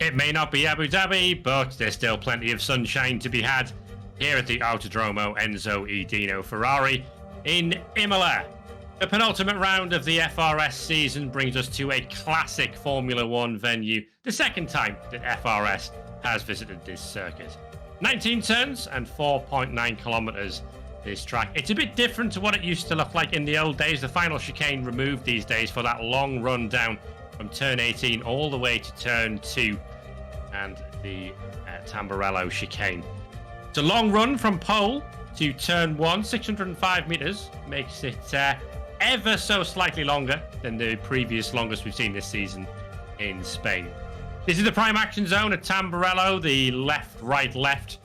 It may not be Abu Dhabi, but there's still plenty of sunshine to be had here at the Autodromo Enzo E. Dino Ferrari in Imola. The penultimate round of the FRS season brings us to a classic Formula One venue, the second time that FRS has visited this circuit. 19 turns and 4.9 kilometers this track. It's a bit different to what it used to look like in the old days. The final chicane removed these days for that long run down from turn 18 all the way to turn 2 and the Tamburello chicane. It's a long run from pole to turn 1, 605 meters, makes it ever so slightly longer than the previous longest we've seen this season in Spain. This is the prime action zone at Tamburello, the left, right, left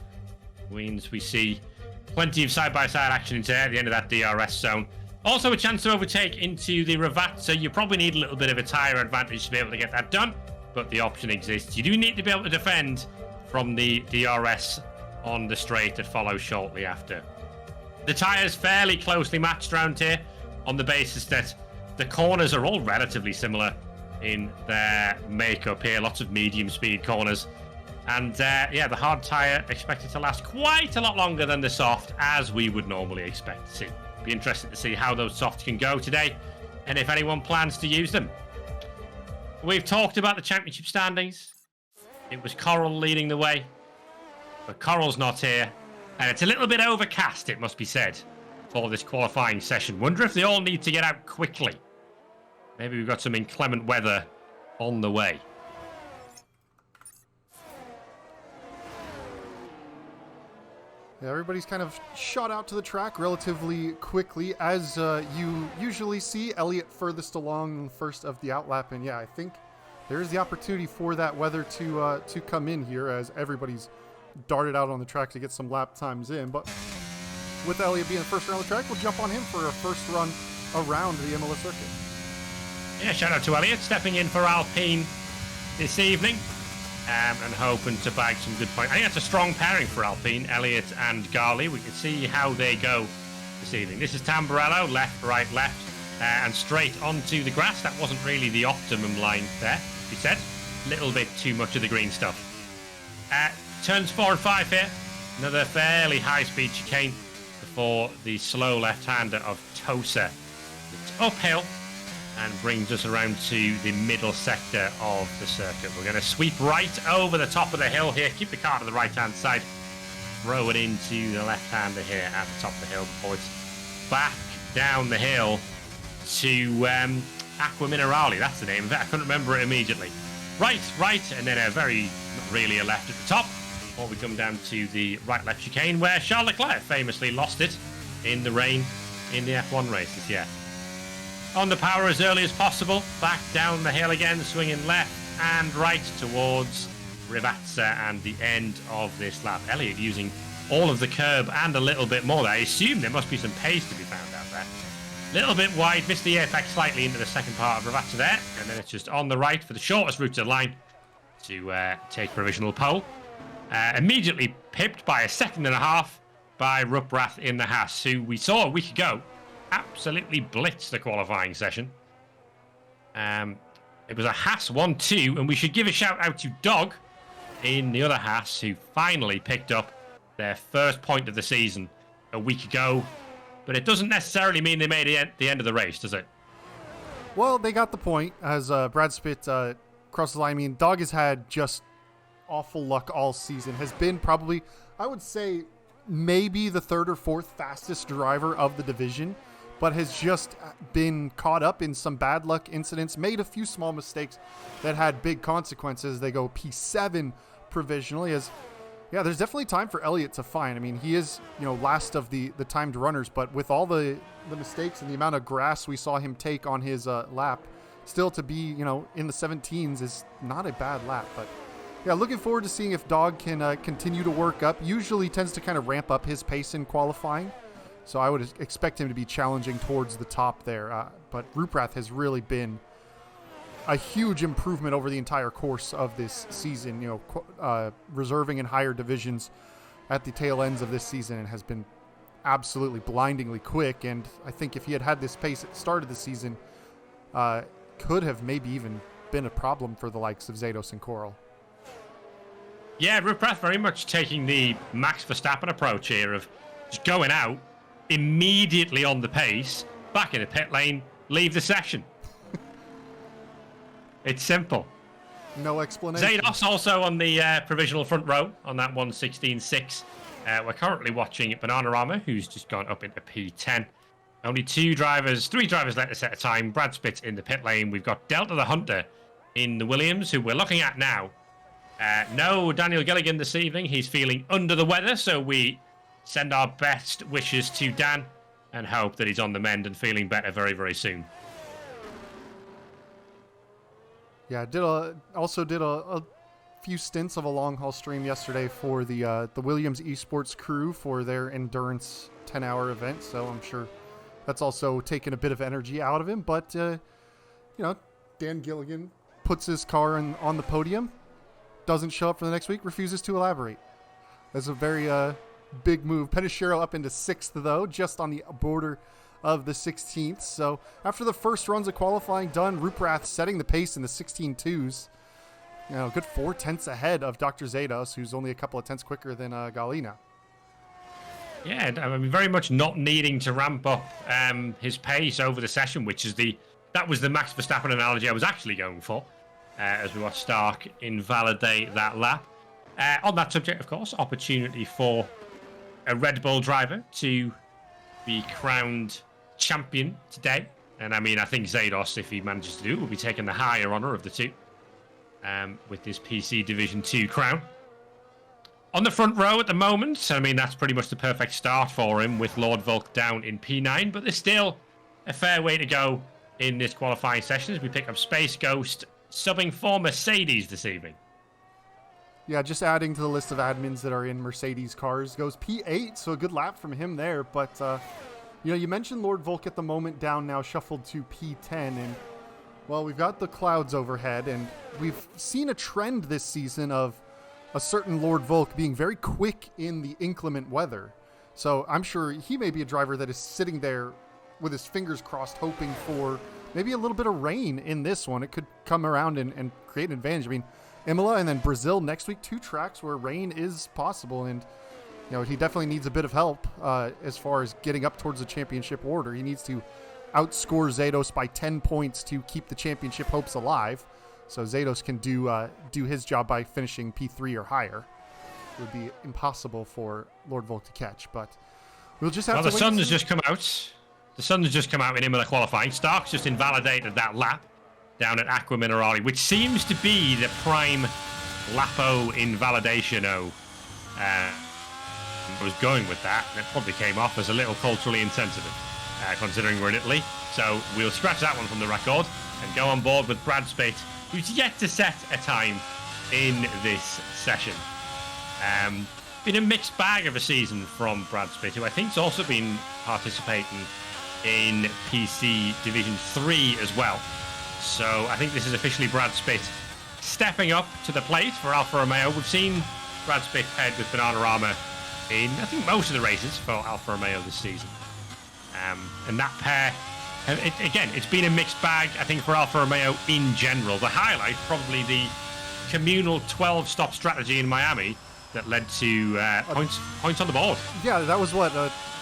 means we see plenty of side-by-side action into at the end of that DRS zone. Also a chance to overtake into the Ravazza. You probably need a little bit of a tyre advantage to be able to get that done, but the option exists. You do need to be able to defend from the DRS on the straight that follows shortly after. The tyres fairly closely matched around here on the basis that the corners are all relatively similar in their makeup here. Lots of medium speed corners. And the hard tyre expected to last quite a lot longer than the soft, as we would normally expect to see. Be interested to see how those softs can go today and if anyone plans to use them. We've talked about the championship standings. It was Coral leading the way, but Coral's not here, and it's a little bit overcast, it must be said, for this qualifying session. Wonder if they all need to get out quickly. Maybe we've got some inclement weather on the way. Yeah, everybody's kind of shot out to the track relatively quickly, as you usually see. Elliott furthest along, first of the outlap, and yeah, I think there is the opportunity for that weather to come in here, as everybody's darted out on the track to get some lap times in. But with Elliott being the first around the track, we'll jump on him for a first run around the Imola circuit. Yeah, shout out to Elliott stepping in for Alpine this evening. And hoping to bag some good points. I think that's a strong pairing for Alpine, Elliott and Garley. We can see how they go this evening. This is Tamburello, left, right, left, and straight onto the grass. That wasn't really the optimum line there, he said. A little bit too much of the green stuff. Turns 4 and 5 here. Another fairly high-speed chicane before the slow left-hander of Tosa. It's uphill and brings us around to the middle sector of the circuit. We're going to sweep right over the top of the hill here, keep the car to the right-hand side, throw it into the left-hander here at the top of the hill before it's back down the hill to Aqua Minerale. That's the name of it. I couldn't remember it immediately. Right, and then not really a left at the top, before we come down to the right-left chicane, where Charles Leclerc famously lost it in the rain in the F1 races, yeah. On the power as early as possible, back down the hill again, swinging left and right towards Ravazza and the end of this lap. Elliott using all of the curb and a little bit more there. I assume there must be some pace to be found out there. Little bit wide, missed the apex slightly into the second part of Ravazza there, and then it's just on the right for the shortest route to the line to take provisional pole. Immediately pipped by a second and a half by Ruprath in the Haas, who we saw a week ago absolutely blitzed the qualifying session. It was a Haas 1-2, and we should give a shout out to Dog in the other Haas, who finally picked up their first point of the season a week ago. But it doesn't necessarily mean they made it the end of the race, does it? Well, they got the point as Brad Spitt crossed the line. I mean, Dog has had just awful luck all season. Has been probably, I would say, maybe the third or fourth fastest driver of the division, but has just been caught up in some bad luck incidents, made a few small mistakes that had big consequences. They go P7 provisionally. Yeah, there's definitely time for Elliott to find. I mean, he is, last of the timed runners, but with all the mistakes and the amount of grass we saw him take on his lap, still to be, in the 17s is not a bad lap. But yeah, looking forward to seeing if Dog can continue to work up. Usually tends to kind of ramp up his pace in qualifying. So I would expect him to be challenging towards the top there. But Ruprath has really been a huge improvement over the entire course of this season, reserving in higher divisions at the tail ends of this season, and has been absolutely blindingly quick. And I think if he had this pace at the start of the season, could have maybe even been a problem for the likes of Zados and Coral. Yeah, Ruprecht very much taking the Max Verstappen approach here of just going out immediately on the pace, back in the pit lane, leave the session. It's simple. No explanation. Zados also on the provisional front row on that 116.6. We're currently watching Bananarama, who's just gone up into P10. Only three drivers let us at a time. Brad Spitt in the pit lane. We've got Delta the Hunter in the Williams, who we're looking at now. No Daniel Gilligan this evening. He's feeling under the weather, so we send our best wishes to Dan and hope that he's on the mend and feeling better very, very soon. Yeah, also did a few stints of a long haul stream yesterday for the Williams Esports crew for their endurance 10-hour event. So I'm sure that's also taken a bit of energy out of him. But Dan Gilligan puts his car on the podium, doesn't show up for the next week, refuses to elaborate. That's a very big move. Penashiro up into 6th, though, just on the border of the 16th. So after the first runs of qualifying done, Ruprecht setting the pace in the 16.2s. Good 4 tenths ahead of Dr. Zados, who's only a couple of tenths quicker than Galina. Yeah, I mean, very much not needing to ramp up his pace over the session, that was the Max Verstappen analogy I was actually going for, as we watch Stark invalidate that lap. On that subject, of course, opportunity for a Red Bull driver to be crowned champion today. And I mean, I think Zados, if he manages to do it, will be taking the higher honour of the two with his PC Division 2 crown. On the front row at the moment, I mean, that's pretty much the perfect start for him with Lord Volk down in P9, but there's still a fair way to go in this qualifying session as we pick up Space Ghost subbing for Mercedes this evening. Yeah, just adding to the list of admins that are in Mercedes cars. Goes P8, so a good lap from him there. But, you mentioned Lord Volk at the moment down now, shuffled to P10. And, well, we've got the clouds overhead. And we've seen a trend this season of a certain Lord Volk being very quick in the inclement weather. So I'm sure he may be a driver that is sitting there with his fingers crossed, hoping for maybe a little bit of rain in this one. It could come around and create an advantage. I mean, Imola and then Brazil next week, 2 tracks where rain is possible. And, he definitely needs a bit of help as far as getting up towards the championship order. He needs to outscore Zados by 10 points to keep the championship hopes alive. So Zados can do his job by finishing P3 or higher. It would be impossible for Lord Volk to catch, but we'll just have to wait. The sun has just come out. The sun has just come out in Imola qualifying. Stark's just invalidated that lap down at Aqua Minerale, which seems to be the prime Lapo invalidation. I was going with that, and it probably came off as a little culturally insensitive, considering we're in Italy. So we'll scratch that one from the record and go on board with Brad Spitt, who's yet to set a time in this session. Been a mixed bag of a season from Brad Spitt, who I think's also been participating in PC Division 3 as well. So I think this is officially Brad Spitt stepping up to the plate for Alfa Romeo. We've seen Brad Spitt paired with Bananarama in, I think, most of the races for Alfa Romeo this season. And that pair, it's been a mixed bag, I think, for Alfa Romeo in general. The highlight, probably the communal 12-stop strategy in Miami that led to points on the board. Yeah, that was what,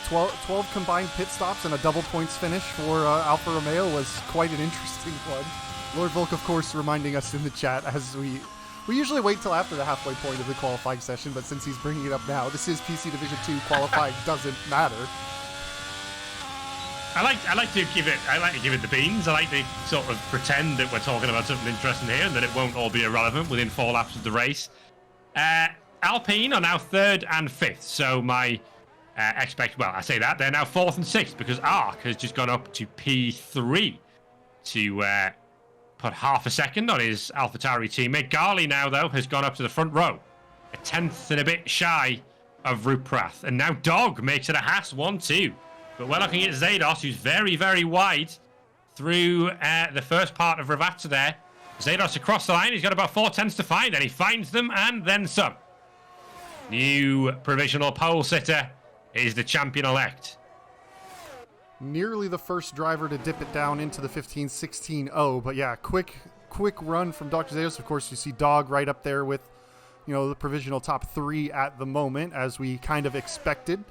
12 combined pit stops and a double points finish for Alfa Romeo was quite an interesting one. Lord Volk, of course, reminding us in the chat as we usually wait till after the halfway point of the qualifying session, but since he's bringing it up now, this is PC Division 2, qualifying doesn't matter. I like to give it the beans. I like to sort of pretend that we're talking about something interesting here and that it won't all be irrelevant within 4 laps of the race. Alpine are now 3rd and 5th, so my I say that they're now 4th and 6th because Arc has just gone up to P3 to put half a second on his AlphaTauri teammate. Gali now, though, has gone up to the front row, a 10th and a bit shy of Ruprecht. And now Dog makes it a Haas 1-2. But we're looking at Zados, who's very, very wide through the first part of Ravazza there. Zados across the line. He's got about 4 tenths to find, and he finds them and then some. New provisional pole sitter is the champion-elect. Nearly the first driver to dip it down into the 15-16-0. But yeah, quick run from Dr. Zados. Of course, you see Dog right up there with the provisional top 3 at the moment, as we kind of expected.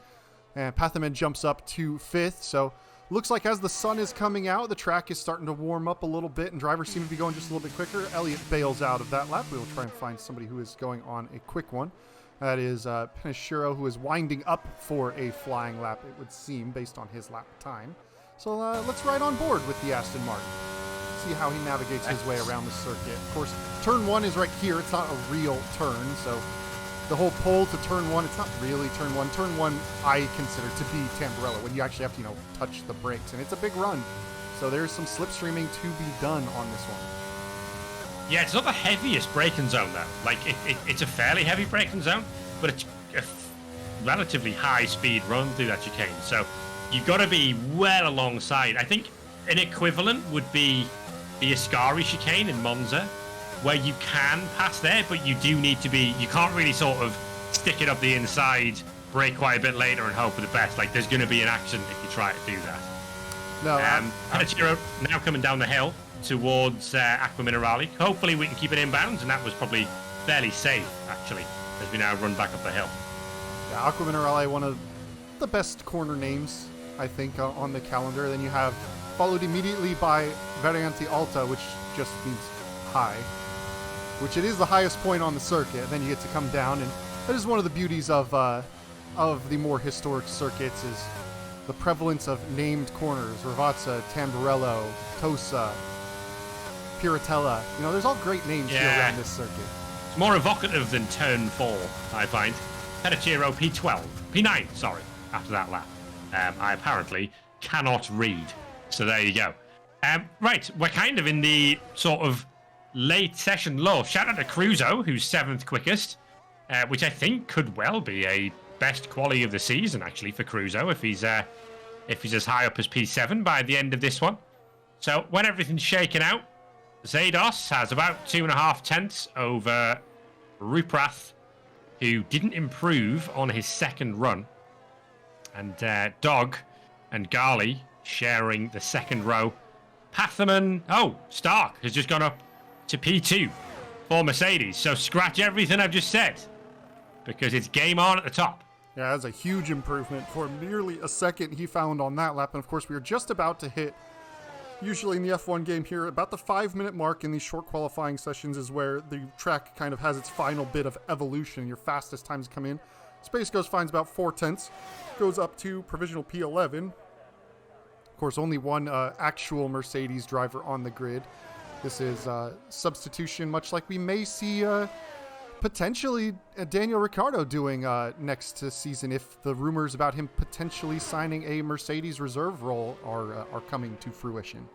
And Pathaman jumps up to 5th. So looks like as the sun is coming out, the track is starting to warm up a little bit, and drivers seem to be going just a little bit quicker. Elliott bails out of that lap. We will try and find somebody who is going on a quick one. That is Penashiro, who is winding up for a flying lap, it would seem, based on his lap time. So let's ride on board with the Aston Martin. See how he navigates his way around the circuit. Of course, turn 1 is right here. It's not a real turn, so the whole pull to turn 1, it's not really turn 1. Turn 1 I consider to be Tamburello, when you actually have to, touch the brakes, and it's a big run. So there's some slipstreaming to be done on this one. Yeah, it's not the heaviest braking zone, though. Like, it's a fairly heavy braking zone, but it's a relatively high-speed run through that chicane. So you've got to be well alongside. I think an equivalent would be the Ascari chicane in Monza, where you can pass there, but you do need to be... You can't really sort of stick it up the inside, brake quite a bit later, and hope for the best. Like, there's going to be an action if you try to do that. No, Panachiro now coming down the hill towards Aqua Minerale. Hopefully we can keep it inbounds, and that was probably fairly safe, actually, as we now run back up the hill. Yeah, Aqua Minerale, one of the best corner names, I think, on the calendar. Then you have followed immediately by Variante Alta, which just means high, which it is the highest point on the circuit. Then you get to come down, and that is one of the beauties of the more historic circuits, is the prevalence of named corners. Ravazza, Tamburello, Tosa, Piratella. There's all great names here around this circuit. It's more evocative than turn 4, I find. Pediciro P9, sorry, after that lap. I apparently cannot read. So there you go. Right, we're kind of in the sort of late session low. Shout out to Cruzo, who's 7th quickest, which I think could well be a best quality of the season, actually, for Cruzo, if he's as high up as P7 by the end of this one. So when everything's shaken out, Zados has about 2.5 tenths over Ruprath, who didn't improve on his second run. And Dog and Gali sharing the second row. Pathaman, Stark has just gone up to P2 for Mercedes. So scratch everything I've just said, because it's game on at the top. Yeah, that's a huge improvement for nearly a second he found on that lap. And of course, we are just about to hit, usually in the F1 game here, about the 5-minute mark in these short qualifying sessions is where the track kind of has its final bit of evolution. Your fastest times come in. Space Ghost finds about 4 tenths, goes up to provisional P11. Of course, only one actual Mercedes driver on the grid. This is substitution, much like we may see potentially Daniel Ricciardo doing next season, if the rumors about him potentially signing a Mercedes reserve role are coming to fruition.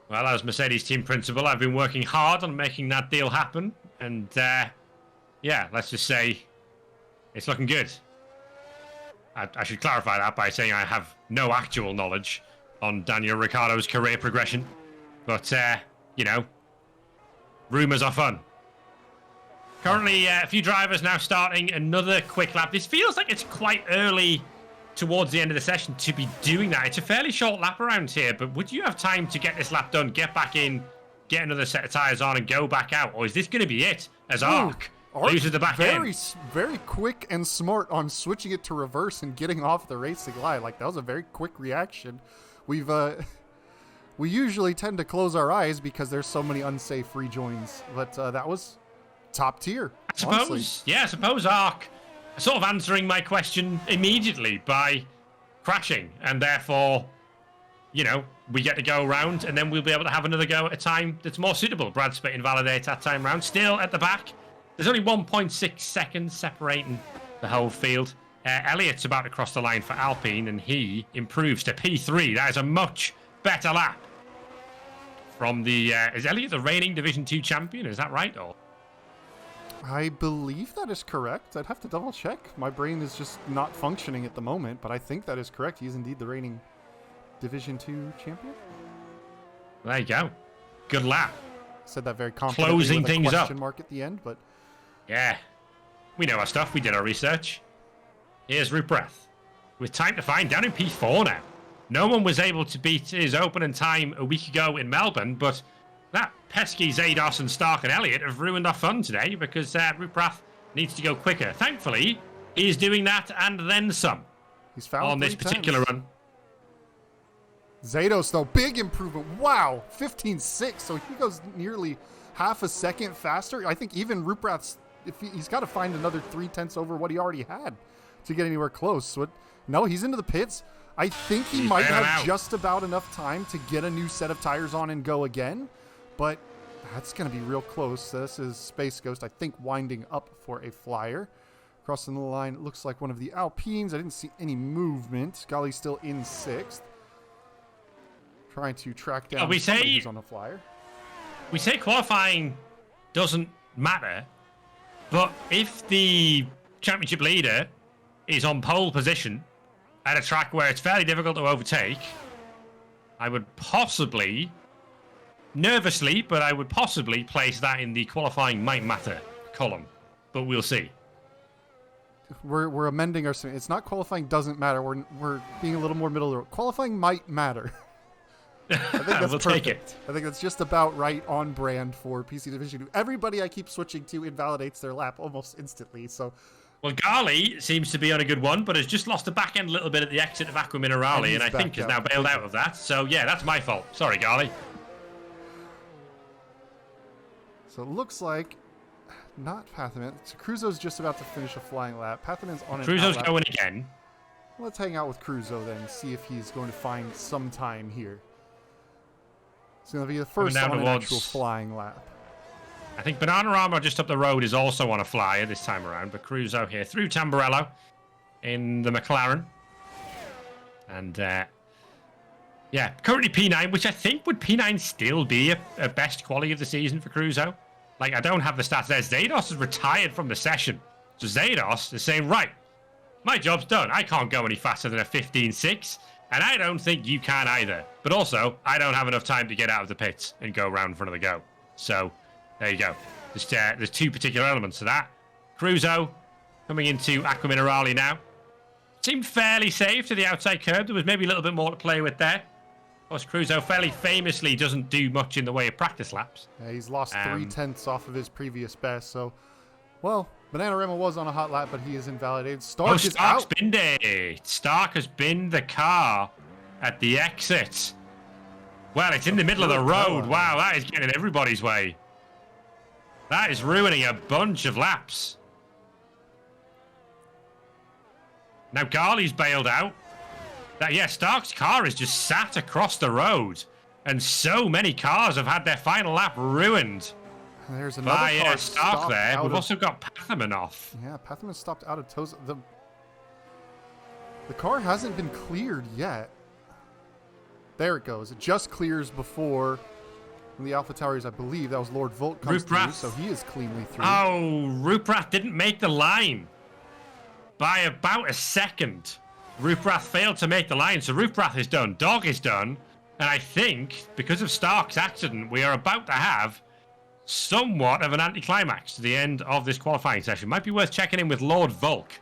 Well, as Mercedes team principal, I've been working hard on making that deal happen. And let's just say it's looking good. I should clarify that by saying I have no actual knowledge on Daniel Ricciardo's career progression. But, rumors are fun. Currently, a few drivers now starting another quick lap. This feels like it's quite early towards the end of the session to be doing that. It's a fairly short lap around here, but would you have time to get this lap done, get back in, get another set of tyres on, and go back out? Or is this going to be it as Arc loses the back end? Very quick and smart on switching it to reverse and getting off the racing line. Like, that was a very quick reaction. We usually tend to close our eyes because there's so many unsafe rejoins, but that was top tier. I suppose Arc sort of answering my question immediately by crashing, and therefore, we get to go around, and then we'll be able to have another go at a time that's more suitable. Brad Spitt invalidates that time round. Still at the back. There's only 1.6 seconds separating the whole field. Elliott's about to cross the line for Alpine, and he improves to P3. That is a much better lap from the... is Elliott the reigning Division 2 champion? Is that right? Or I believe that is correct. I'd have to double check. My brain is just not functioning at the moment, but I think that is correct. He is indeed the reigning Division 2 champion. There you go. Good lap. Said that very confidently closing with a things question up. mark at the end, but yeah, we know our stuff. We did our research. Here's Ruprath with time to find, down in P4 now. No one was able to beat his opening time a week ago in Melbourne, but That pesky Zados and Stark and Elliott have ruined our fun today because Ruprath needs to go quicker. Thankfully, he's doing that and then some. He's found on this particular run. Zados, though, big improvement. Wow, 15.6, so he goes nearly half a second faster. I think even Ruprath's, he's got to find another 0.3 over what he already had to get anywhere close. So no, he's into the pits. I think he might have just about enough time to get a new set of tires on and go again, but that's going to be real close. This is Space Ghost, I think, winding up for a flyer. Crossing the line, it looks like one of the Alpines. I didn't see any movement. Golly's still in 6th. Trying to track down somebody who's on a flyer. We say qualifying doesn't matter, but if the championship leader is on pole position at a track where it's fairly difficult to overtake, I would possibly, nervously, but I would possibly place that in the qualifying might matter column. But we'll see. We're amending our... It's not qualifying doesn't matter. We're being a little more middle of the road. Qualifying might matter. I think that's we'll perfect. take it. I think that's just about right on brand for PC Division 2. Everybody I keep switching to invalidates their lap almost instantly. So, well, Garly seems to be on a good one, but has just lost the back end a little bit at the exit of Aqua Minerale, and I think is now bailed out of that. So, yeah, that's my fault. Sorry, Garly. So it looks like not Pathaman. So Cruzo's just about to finish a flying lap. Pathaman's on an Cruzo's outlap. going again. Let's hang out with Cruzo then, see if he's going to find some time here. It's going to be the first on an actual flying lap. I think Bananarama just up the road is also on a flyer this time around, but Cruzo here through Tamburello in the McLaren. And, yeah, currently P9, which I think would P9 still be a best quality of the season for Cruzo? Like, I don't have the stats there. Zados is retired from the session. So Zados is saying, right, my job's done. I can't go any faster than a 15.6. And I don't think you can either. But also, I don't have enough time to get out of the pits and go around in front of the go. So, there you go. There's two particular elements to that. Cruzo coming into Aqua Minerale now. Seemed fairly safe to the outside curb. There was maybe a little bit more to play with there. Of course, Cruzo fairly famously doesn't do much in the way of practice laps. Yeah, he's lost 0.3 off of his previous best. So, well, Bananarama was on a hot lap, but he is invalidated. Stark's out. Binned it. Stark has binned the car at the exit. Well, it's in the middle of the road. Wow, that is getting in everybody's way. That is ruining a bunch of laps. Now Garly's bailed out. Stark's car is just sat across the road. And so many cars have had their final lap ruined. There's another car Stark there. We've also got Pathaman off. Yeah, Pathaman stopped out of toes. The car hasn't been cleared yet. There it goes. It just clears before the Alpha Towers, I believe. That was Lord Volt comes through, so he is cleanly through. Oh, Ruprath didn't make the line by about a second. Ruprath failed to make the line, so Ruprath is done. Dog is done. And I think, because of Stark's accident, we are about to have somewhat of an anticlimax to the end of this qualifying session. Might be worth checking in with Lord Volk,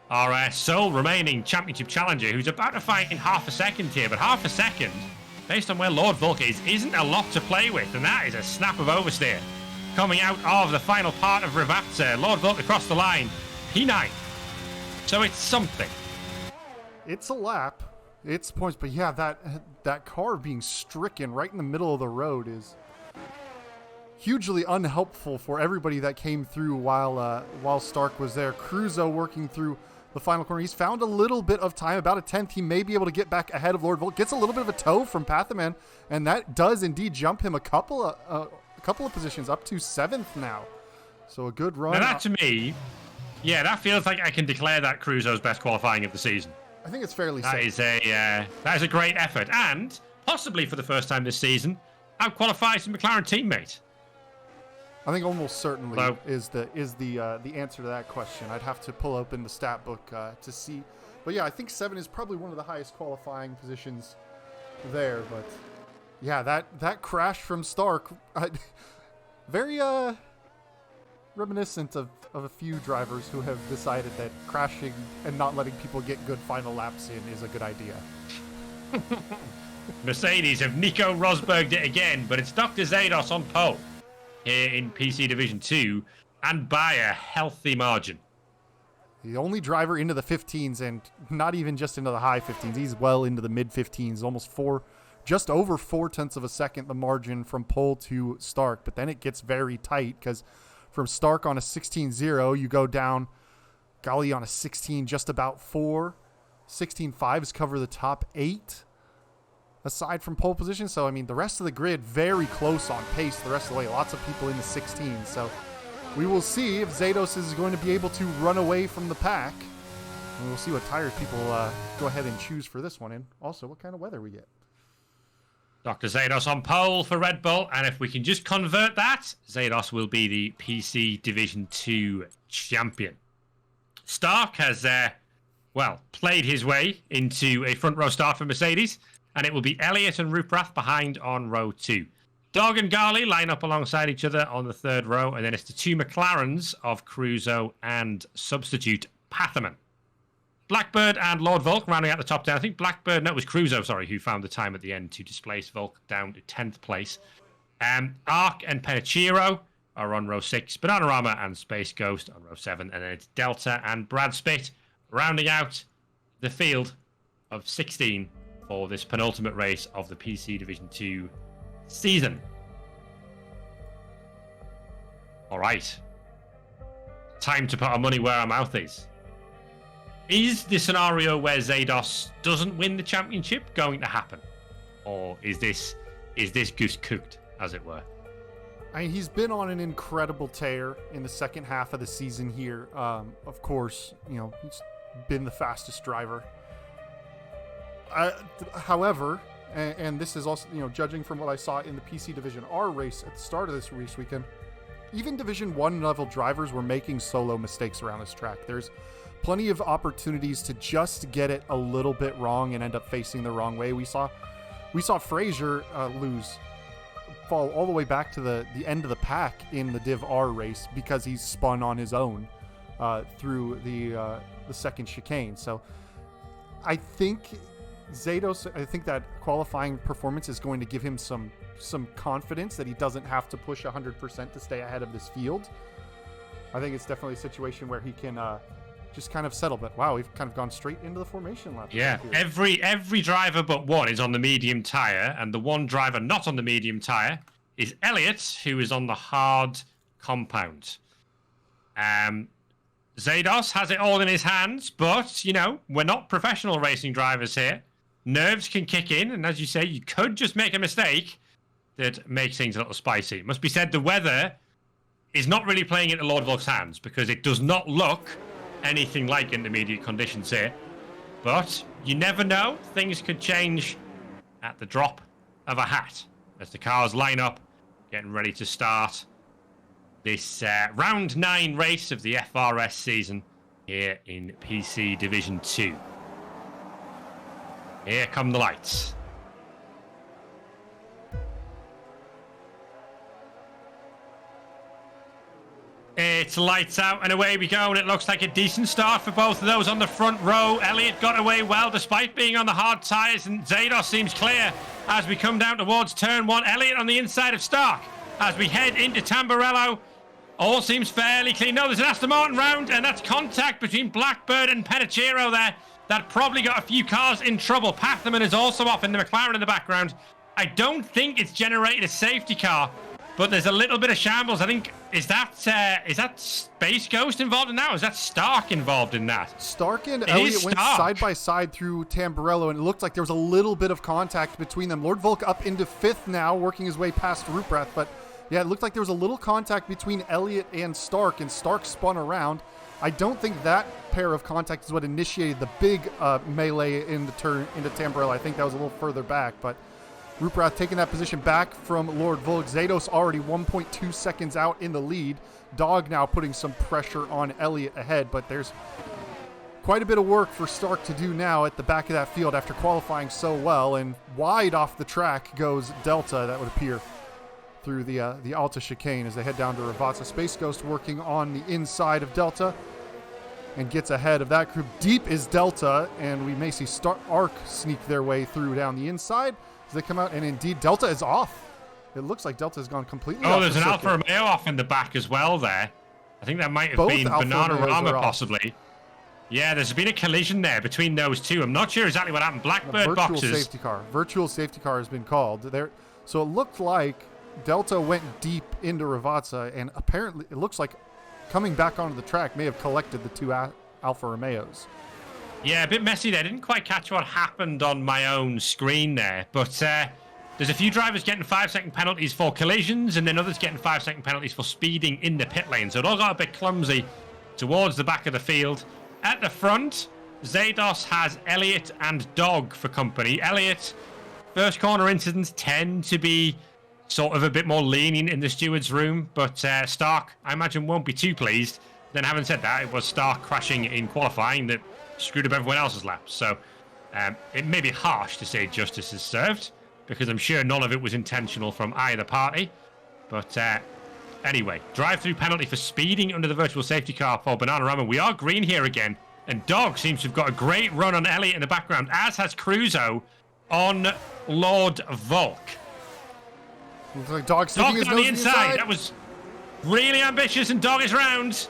our sole remaining championship challenger, who's about to fight in half a second here. But half a second, based on where Lord Volk is, isn't a lot to play with. And that is a snap of oversteer. Coming out of the final part of Rivatsa, Lord Volk across the line, P9. So it's something. It's a lap. It's points. But yeah, that car being stricken right in the middle of the road is hugely unhelpful for everybody that came through while Stark was there. Cruzo working through the final corner. He's found a little bit of time, about a 10th. He may be able to get back ahead of Lord Volt. Gets a little bit of a tow from Pathaman, and that does indeed jump him a couple of positions up to 7th now. So a good run. Now that to me, yeah, that feels like I can declare that Cruzo's best qualifying of the season. I think it's fairly safe. That is a great effort, and possibly for the first time this season, out-qualifies his McLaren teammate. I think almost certainly is the answer to that question. I'd have to pull open the stat book to see, but yeah, I think 7 is probably one of the highest qualifying positions there. But yeah, that crash from Stark, very reminiscent of a few drivers who have decided that crashing and not letting people get good final laps in is a good idea. Mercedes have Nico Rosberged it again, but it's Dr. Zados on pole here in PC Division 2, and by a healthy margin. The only driver into the 15s, and not even just into the high 15s. He's well into the mid 15s, just over 0.4 of a second, the margin from pole to Stark. But then it gets very tight because from Stark on a 16.0, you go down, golly, on a 16, just about 4. 16.5s cover the top 8 aside from pole position. So, I mean, the rest of the grid very close on pace the rest of the way. Lots of people in the 16s. So we will see if Zados is going to be able to run away from the pack. And we'll see what tires people go ahead and choose for this one. And also what kind of weather we get. Dr. Zados on pole for Red Bull. And if we can just convert that, Zados will be the PC Division 2 champion. Stark has, played his way into a front row start for Mercedes. And it will be Elliott and Ruprath behind on row 2. Dog and Garley line up alongside each other on the third row. And then it's the two McLarens of Crusoe and substitute Patherman. Blackbird and Lord Volk rounding out the top 10. I think it was Crusoe, who found the time at the end to displace Volk down to 10th place. Ark and Penichiro are on row 6. Bananarama and Space Ghost on row 7. And then it's Delta and Brad Spitt rounding out the field of 16 for this penultimate race of the PC Division 2 season. All right. Time to put our money where our mouth is. Is the scenario where Zados doesn't win the championship going to happen? Or is this goose cooked, as it were? I mean, he's been on an incredible tear in the second half of the season here. Of course, he's been the fastest driver. However, and this is also, judging from what I saw in the PC Division R race at the start of this race weekend, even Division 1 level drivers were making solo mistakes around this track. There's plenty of opportunities to just get it a little bit wrong and end up facing the wrong way. We saw Frazier fall all the way back to the end of the pack in the Div R race because he spun on his own through the second chicane. So I think Zados, that qualifying performance is going to give him some confidence that he doesn't have to push 100% to stay ahead of this field. I think it's definitely a situation where he can just kind of settle. But wow, we've kind of gone straight into the formation lap. Yeah, every driver but one is on the medium tire, and the one driver not on the medium tire is Elliott, who is on the hard compound. Zados has it all in his hands, but we're not professional racing drivers here. Nerves can kick in, and as you say, you could just make a mistake that makes things a little spicy. It must be said the weather is not really playing into Lord Volk's hands because it does not look anything like intermediate conditions here. But you never know. Things could change at the drop of a hat as the cars line up, getting ready to start this round 9 race of the FRS season here in PC Division 2. Here come the lights. It's lights out and away we go, and it looks like a decent start for both of those on the front row. Elliott got away well despite being on the hard tyres, and Zados seems clear as we come down towards turn 1. Elliott on the inside of Stark as we head into Tamburello. All seems fairly clean. No, there's an Aston Martin round, and that's contact between Blackbird and Penichiro there. That probably got a few cars in trouble. Patherman is also off in the McLaren in the background. I don't think it's generated a safety car, but there's a little bit of shambles. I think, is that Space Ghost involved in that, or is that Stark involved in that? Stark and Elliott went side by side through Tamburello, and it looked like there was a little bit of contact between them. Lord Volk up into 5th now, working his way past Ruprath, but yeah, it looked like there was a little contact between Elliott and Stark spun around. I don't think that pair of contact is what initiated the big melee into Tamburello. I think that was a little further back, but Ruprath taking that position back from Lord Volk. Zados already 1.2 seconds out in the lead. Dog now putting some pressure on Elliott ahead, but there's quite a bit of work for Stark to do now at the back of that field after qualifying so well, and wide off the track goes Delta, that would appear, through the Alta chicane as they head down to Ravazza. Space Ghost working on the inside of Delta and gets ahead of that group. Deep is Delta, and we may see Arc sneak their way through down the inside. they come out, and indeed Delta is off. It looks like Delta has gone completely off. Oh, there's the an circuit. Alfa Romeo off in the back as well there. I think that might have Both been Alfa Banana Romeos Rama are off. possibly. Yeah, there's been a collision there between those two. I'm not sure exactly what happened. Blackbird boxes. Virtual safety car has been called there. So it looked like Delta went deep into Ravazza, and apparently it looks like coming back onto the track may have collected the two Alfa Romeos. Yeah, a bit messy there. Didn't quite catch what happened on my own screen there. But there's a few drivers getting 5-second penalties for collisions, and then others getting 5-second penalties for speeding in the pit lane. So it all got a bit clumsy towards the back of the field. At the front, Zados has Elliott and Dog for company. Elliott, first corner incidents tend to be sort of a bit more lenient in the steward's room, but Stark, I imagine, won't be too pleased. Then having said that, it was Stark crashing in qualifying that screwed up everyone else's laps. So it may be harsh to say justice is served, because I'm sure none of it was intentional from either party. But anyway, drive-through penalty for speeding under the virtual safety car for Banana Rama. We are green here again, and Dog seems to have got a great run on Elliott in the background, as has Cruzo on Lord Volk. Looks like Dog sticking his on nose the inside. That was really ambitious, and Dog is round.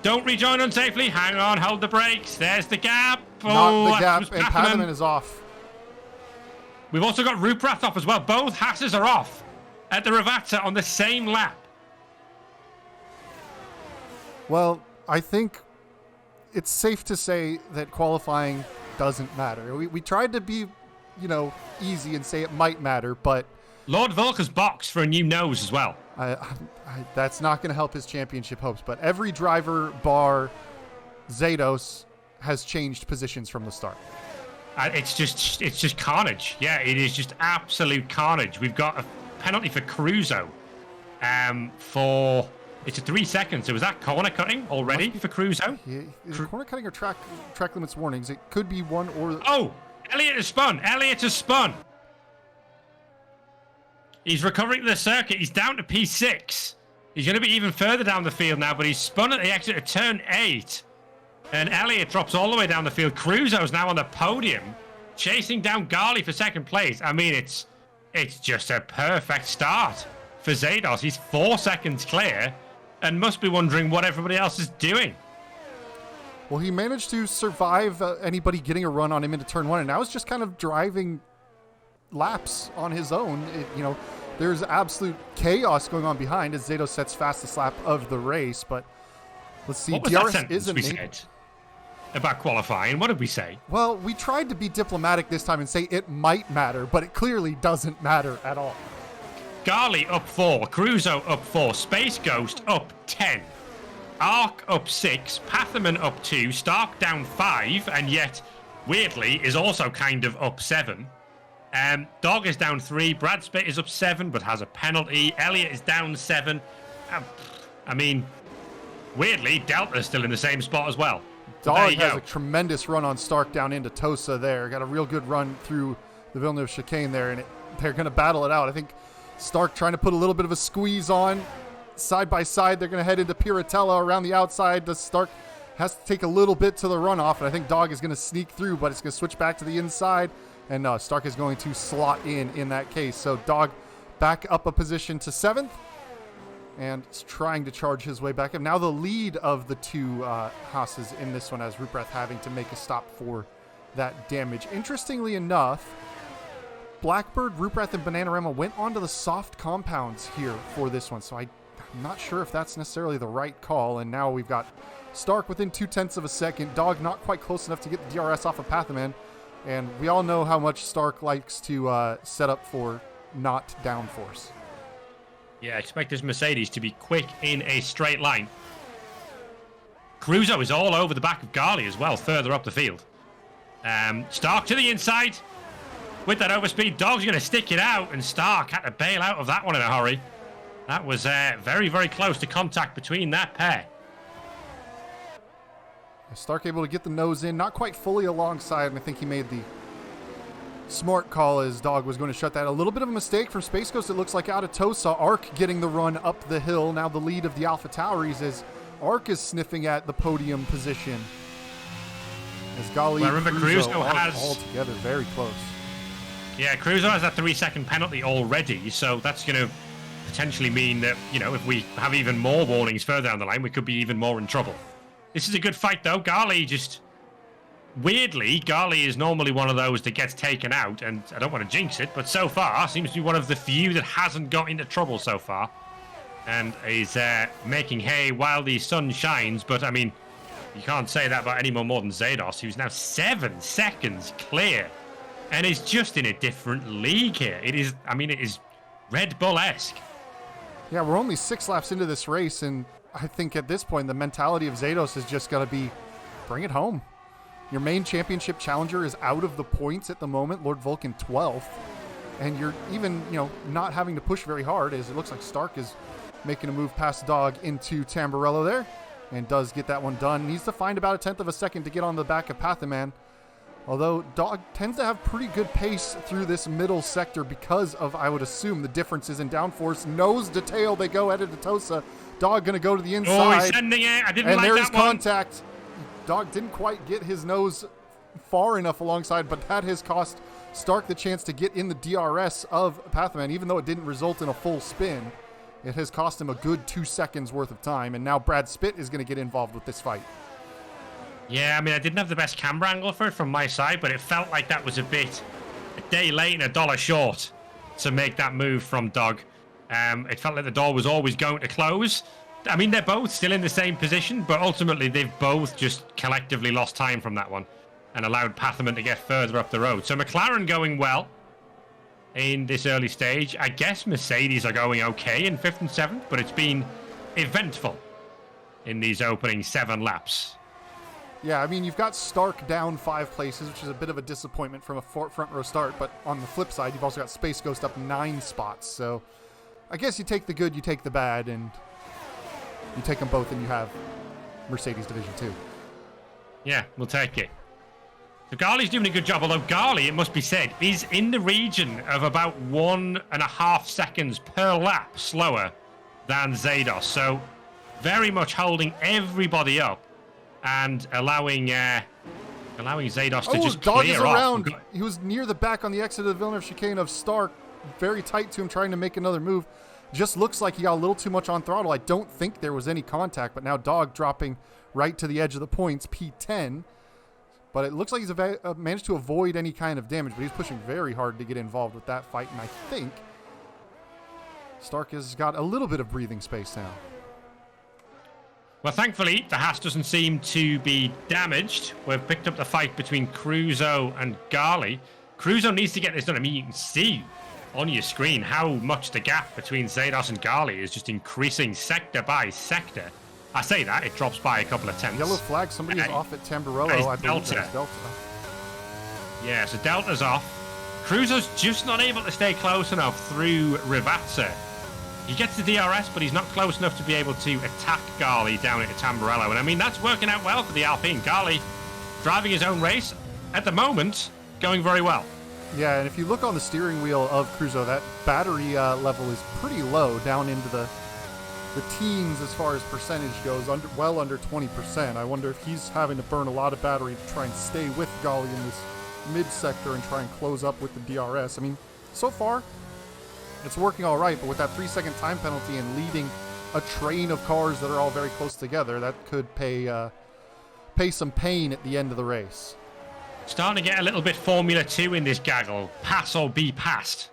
Don't rejoin unsafely. Hang on, hold the brakes. There's the gap. Not the gap, and Patterman is off. We've also got Ruprath off as well. Both Hasses are off at the Ravazza on the same lap. Well, I think it's safe to say that qualifying doesn't matter. We tried to be, easy and say it might matter, but Lord Volker's boxed for a new nose as well. That's not going to help his championship hopes. But every driver bar Zados has changed positions from the start. It's just carnage. Yeah, it is just absolute carnage. We've got a penalty for Cruzo. It's a 3 seconds. So was that corner cutting already for Cruzo? Is it corner cutting or track limits warnings? It could be one or... Oh, Elliott has spun. He's recovering the circuit. He's down to P6. He's going to be even further down the field now, but he's spun at the exit of turn 8. And Elliott drops all the way down the field. Cruzo's now on the podium, chasing down Garley for second place. I mean, it's just a perfect start for Zados. He's 4 seconds clear and must be wondering what everybody else is doing. Well, he managed to survive anybody getting a run on him into turn 1, and now he's just kind of driving laps on his own. There's absolute chaos going on behind as Zados sets fastest lap of the race, but let's see. What was DRS that sentence we said about qualifying? What did we say? Well, we tried to be diplomatic this time and say it might matter, but it clearly doesn't matter at all. Garley up 4, Cruzo up 4, Space Ghost up 10, Ark up 6, Patherman up 2, Stark down 5, and yet, weirdly, is also kind of up 7. Dog is down 3, Brad Spitt is up 7, but has a penalty, Elliott is down 7. I mean, weirdly, Delta's still in the same spot as well. Dog has a tremendous run on Stark down into Tosa there. Got a real good run through the Villeneuve chicane there, and they're going to battle it out. I think Stark trying to put a little bit of a squeeze on. Side by side, they're going to head into Piratella around the outside. Stark has to take a little bit to the runoff, and I think Dog is going to sneak through, but it's going to switch back to the inside, and Stark is going to slot in that case. So Dog back up a position to 7th, and is trying to charge his way back up. Now the lead of the two Haas's in this one, as Ruprecht having to make a stop for that damage. Interestingly enough, Blackbird, Ruprecht, and Bananarama went onto the soft compounds here for this one, so I'm not sure if that's necessarily the right call. And now we've got Stark within 0.2 of a second, Dog not quite close enough to get the DRS off of Pathaman, and we all know how much Stark likes to set up for not downforce. Yeah, expect his Mercedes to be quick in a straight line. Cruzo is all over the back of Garley as well, further up the field. Stark to the inside. With that overspeed, Dog's going to stick it out, and Stark had to bail out of that one in a hurry. That was very, very close to contact between that pair. Stark able to get the nose in, not quite fully alongside, and I think he made the smart call as Dog was going to shut that. A little bit of a mistake from Space Ghost, it looks like, out of Tosa. Ark getting the run up the hill. Now the lead of the Alpha Tauris as Ark is sniffing at the podium position. As Gali well, remember, Cruzo has all together very close. Yeah, Cruzo has that 3-second penalty already, so that's going to potentially mean that, you know, if we have even more warnings further down the line, we could be even more in trouble. This is a good fight, though. Gali just... Weirdly, Gali is normally one of those that gets taken out, and I don't want to jinx it, but so far seems to be one of the few that hasn't got into trouble so far. And is making hay while the sun shines, but, I mean, you can't say that about any more than Zados, who's now 7 seconds clear. And is just in a different league here. It is, I mean, it is Red Bull-esque. Yeah, we're only 6 laps into this race, and I think at this point, the mentality of Zados is just going to be, bring it home. Your main championship challenger is out of the points at the moment, Lord Vulcan 12th. And you're even, you know, not having to push very hard, as it looks like Stark is making a move past Dog into Tamburello there, and does get that one done. Needs to find about a 1/10 of a second to get on the back of Pathaman. Although Dog tends to have pretty good pace through this middle sector because of, I would assume, the differences in downforce. Nose to tail, they go Edda to Tosa. Dog going to go to the inside. Oh, he's sending it. I didn't like that one. And there's contact. Dog didn't quite get his nose far enough alongside, but that has cost Stark the chance to get in the DRS of Pathaman, even though it didn't result in a full spin. It has cost him a good 2 seconds worth of time, and now Brad Spitt is going to get involved with this fight. Yeah, I mean, I didn't have the best camera angle for it from my side, but it felt like that was a day late and $1 short to make that move from Dog. It felt like the door was always going to close. I mean, they're both still in the same position, but ultimately they've both just collectively lost time from that one and allowed Pathaman to get further up the road. So McLaren going well in this early stage. I guess Mercedes are going okay in 5th and 7th, but it's been eventful in these opening 7 laps. Yeah, I mean, you've got Stark down 5 places, which is a bit of a disappointment from a front row start, but on the flip side, you've also got Space Ghost up 9 spots, so I guess you take the good, you take the bad, and you take them both and you have Mercedes Division 2. Yeah, we'll take it. So Ghali's doing a good job, although Ghali, it must be said, is in the region of about 1.5 seconds per lap slower than Zados, so very much holding everybody up and allowing Zados to just Dog clear is off. around. He was near the back on the exit of the Villeneuve chicane of Stark, very tight to him, trying to make another move. Just looks like he got a little too much on throttle. I don't think there was any contact, but now Dog dropping right to the edge of the points, P10. But it looks like he's managed to avoid any kind of damage, but he's pushing very hard to get involved with that fight, and I think Stark has got a little bit of breathing space now. Well, thankfully, the Haas doesn't seem to be damaged. We've picked up the fight between Cruzo and Ghali. Cruzo needs to get this done. I mean, you can see on your screen how much the gap between Zados and Ghali is just increasing sector by sector. I say that, it drops by a couple of tenths. Yellow flag, somebody is off at Tamburello. I believe that's Delta. Yeah, so Delta's off. Cruzo's just not able to stay close enough through Rivazza. He gets the DRS, but he's not close enough to be able to attack Ghali down into Tamburello. And I mean, that's working out well for the Alpine. Ghali driving his own race at the moment, going very well. Yeah, and if you look on the steering wheel of Cruzo, that battery level is pretty low, down into the teens as far as percentage goes, well under 20%. I wonder if he's having to burn a lot of battery to try and stay with Ghali in this mid-sector and try and close up with the DRS. I mean, so far, it's working all right, but with that 3-second time penalty and leading a train of cars that are all very close together, that could pay some pain at the end of the race. Starting to get a little bit Formula 2 in this gaggle. Pass or be passed.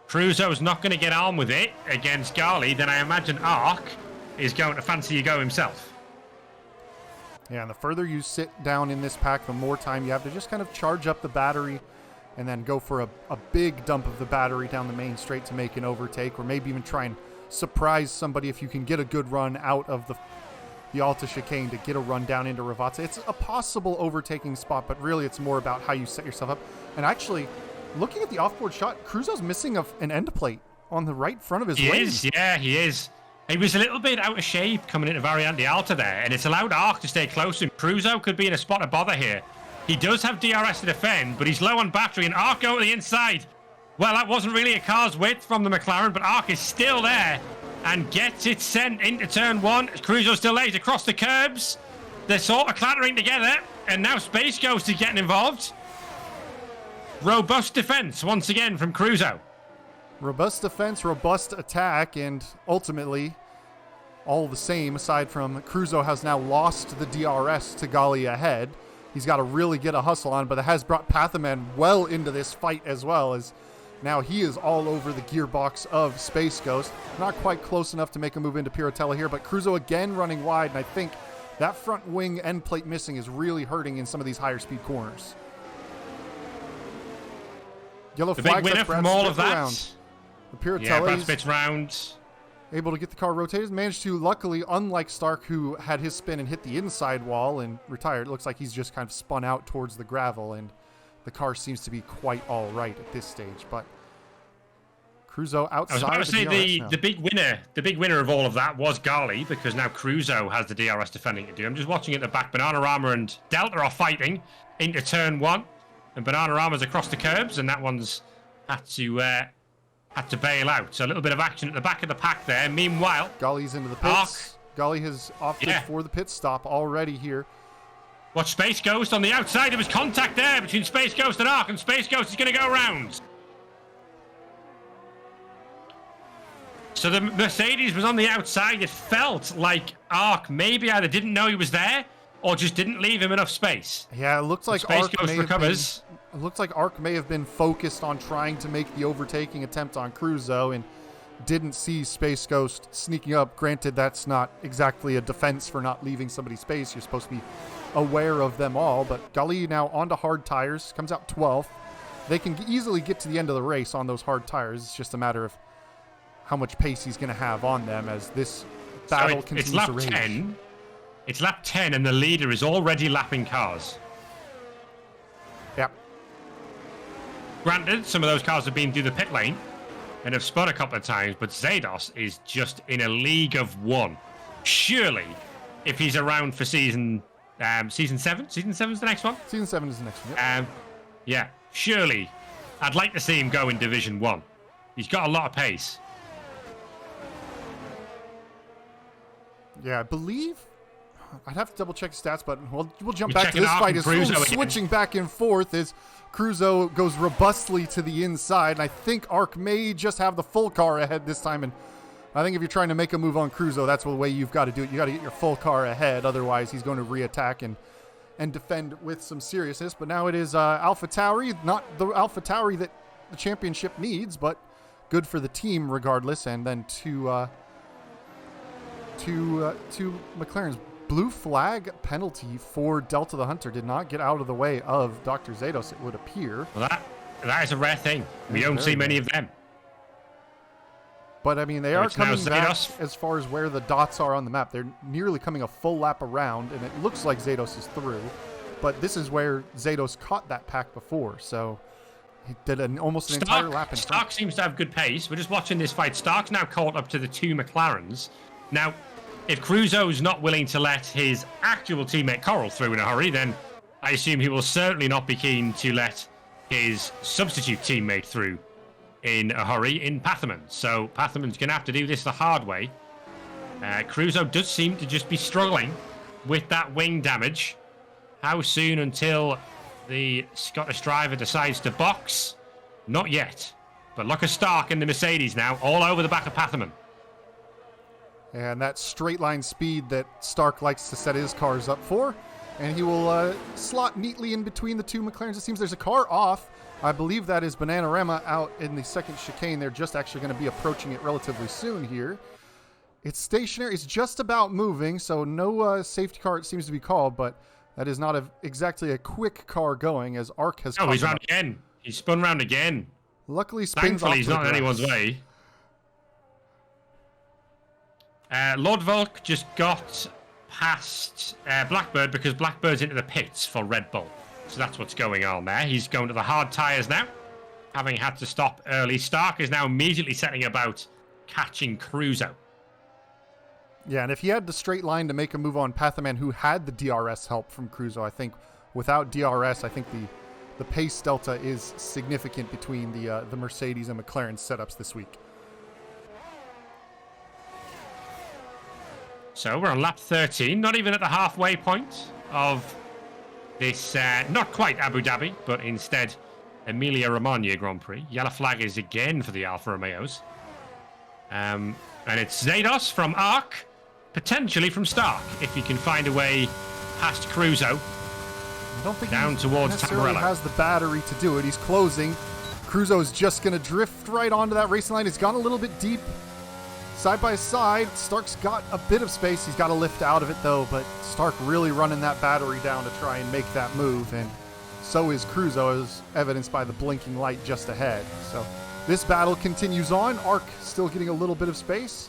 Cruzo's not going to get on with it against Ghali, then I imagine Ark is going to fancy a go himself. Yeah, and the further you sit down in this pack, the more time you have to just kind of charge up the battery and then go for a big dump of the battery down the main straight to make an overtake, or maybe even try and surprise somebody if you can get a good run out of the Alta chicane to get a run down into Rivazza. It's a possible overtaking spot, but really it's more about how you set yourself up. And actually, looking at the offboard shot, Cruzo's missing an end plate on the right front of his wing. He is, yeah, he is. He was a little bit out of shape coming into Variante Alta there, and it's allowed Ark to stay close to him. Cruzo could be in a spot of bother here. He does have DRS to defend, but he's low on battery, and Ark going to the inside. Well, that wasn't really a car's width from the McLaren, but Ark is still there and gets it sent into turn 1. Cruzo's still there. He's across the curbs. They're sort of clattering together, and now Space Ghost is getting involved. Robust defense once again from Cruzo. Robust defense, robust attack, and ultimately, all the same, aside from Cruzo has now lost the DRS to Gali ahead. He's got to really get a hustle on, but it has brought Pathaman well into this fight as well, as now he is all over the gearbox of Space Ghost. Not quite close enough to make a move into Piratella here, but Cruzo again running wide, and I think that front wing end plate missing is really hurting in some of these higher speed corners. Yellow The flag big winner from all of that. Around. The Piratella, yeah, Brad Spitt's round. Able to get the car rotated. Managed to, luckily, unlike Stark, who had his spin and hit the inside wall and retired, it looks like he's just kind of spun out towards the gravel, and the car seems to be quite all right at this stage. But Cruzo outside. I was about to say the big winner of all of that was Gali, because now Cruzo has the DRS defending to do. I'm just watching at the back. Bananarama and Delta are fighting into turn one, and Bananarama's across the curbs, and that one's had to bail out. So a little bit of action at the back of the pack there. Meanwhile, Gali's into the pits. Gali has opted for the pit stop already here. Watch Space Ghost on the outside. There was contact there between Space Ghost and Arc, and Space Ghost is going to go around. So the Mercedes was on the outside. It felt like Arc maybe either didn't know he was there or just didn't leave him enough space. Yeah, it looks like Space Ghost recovers. It looks like Arc may have been focused on trying to make the overtaking attempt on Cruzo and didn't see Space Ghost sneaking up. Granted, that's not exactly a defense for not leaving somebody space. You're supposed to be aware of them all. But Gali now onto hard tires, comes out 12th. They can easily get to the end of the race on those hard tires. It's just a matter of how much pace he's going to have on them as this battle continues to rage. It's lap 10, and the leader is already lapping cars. Yep. Granted, some of those cars have been through the pit lane and have spun a couple of times, but Zados is just in a league of one. Surely, if he's around for season 7? Season 7's the next one? Season 7 is the next one, yep. Yeah, surely, I'd like to see him go in Division 1. He's got a lot of pace. Yeah, I believe... I'd have to double check stats, but we'll jump back to this fight. As switching back and forth as Cruzo goes robustly to the inside, and I think Arc may just have the full car ahead this time. And I think if you're trying to make a move on Cruzo, that's the way you've got to do it. You got to get your full car ahead, otherwise he's going to reattack and defend with some seriousness. But now it is Alpha Tauri, not the Alpha Tauri that the championship needs, but good for the team regardless. And then two McLarens. Blue flag penalty for Delta the Hunter did not get out of the way of Dr. Zados, it would appear. Well, that is a rare thing. We don't see many of them. But, I mean, they are coming back as far as where the dots are on the map. They're nearly coming a full lap around, and it looks like Zados is through. But this is where Zados caught that pack before, so he did almost an entire lap in front. Stark seems to have good pace. We're just watching this fight. Stark's now caught up to the two McLarens. Now, if Cruzo's not willing to let his actual teammate Coral through in a hurry, then I assume he will certainly not be keen to let his substitute teammate through in a hurry in Pathaman. So Pathaman's going to have to do this the hard way. Cruzo does seem to just be struggling with that wing damage. How soon until the Scottish driver decides to box? Not yet. But look at Stark in the Mercedes now, all over the back of Pathaman. And that straight line speed that Stark likes to set his cars up for. And he will slot neatly in between the two McLarens. It seems there's a car off. I believe that is Bananarama out in the second chicane. They're just actually going to be approaching it relatively soon here. It's stationary. It's just about moving, so no safety car it seems to be called, but that is not exactly a quick car going as Arc has come. Oh, he's round again. He's spun round again. Luckily, spins Thankfully, he's not in anyone's way. Lord Volk just got past Blackbird because Blackbird's into the pits for Red Bull. So that's what's going on there. He's going to the hard tyres now, having had to stop early. Stark is now immediately setting about catching Cruzo. Yeah, and if he had the straight line to make a move on Pathaman, who had the DRS help from Cruzo, I think without DRS, I think the pace delta is significant between the Mercedes and McLaren setups this week. So we're on lap 13, not even at the halfway point of this, not quite Abu Dhabi, but instead Emilia-Romagna Grand Prix. Yellow flag is again for the Alfa Romeos. And it's Zados from Arc, potentially from Stark, if he can find a way past Cruzo. I don't think down he towards necessarily Tamburello. has the battery to do it. He's closing. Cruzo is just going to drift right onto that racing line. He's gone a little bit deep. Side by side, Stark's got a bit of space. He's got to lift out of it, though, but Stark really running that battery down to try and make that move, and so is Cruzo, as evidenced by the blinking light just ahead. So this battle continues on. Arc still getting a little bit of space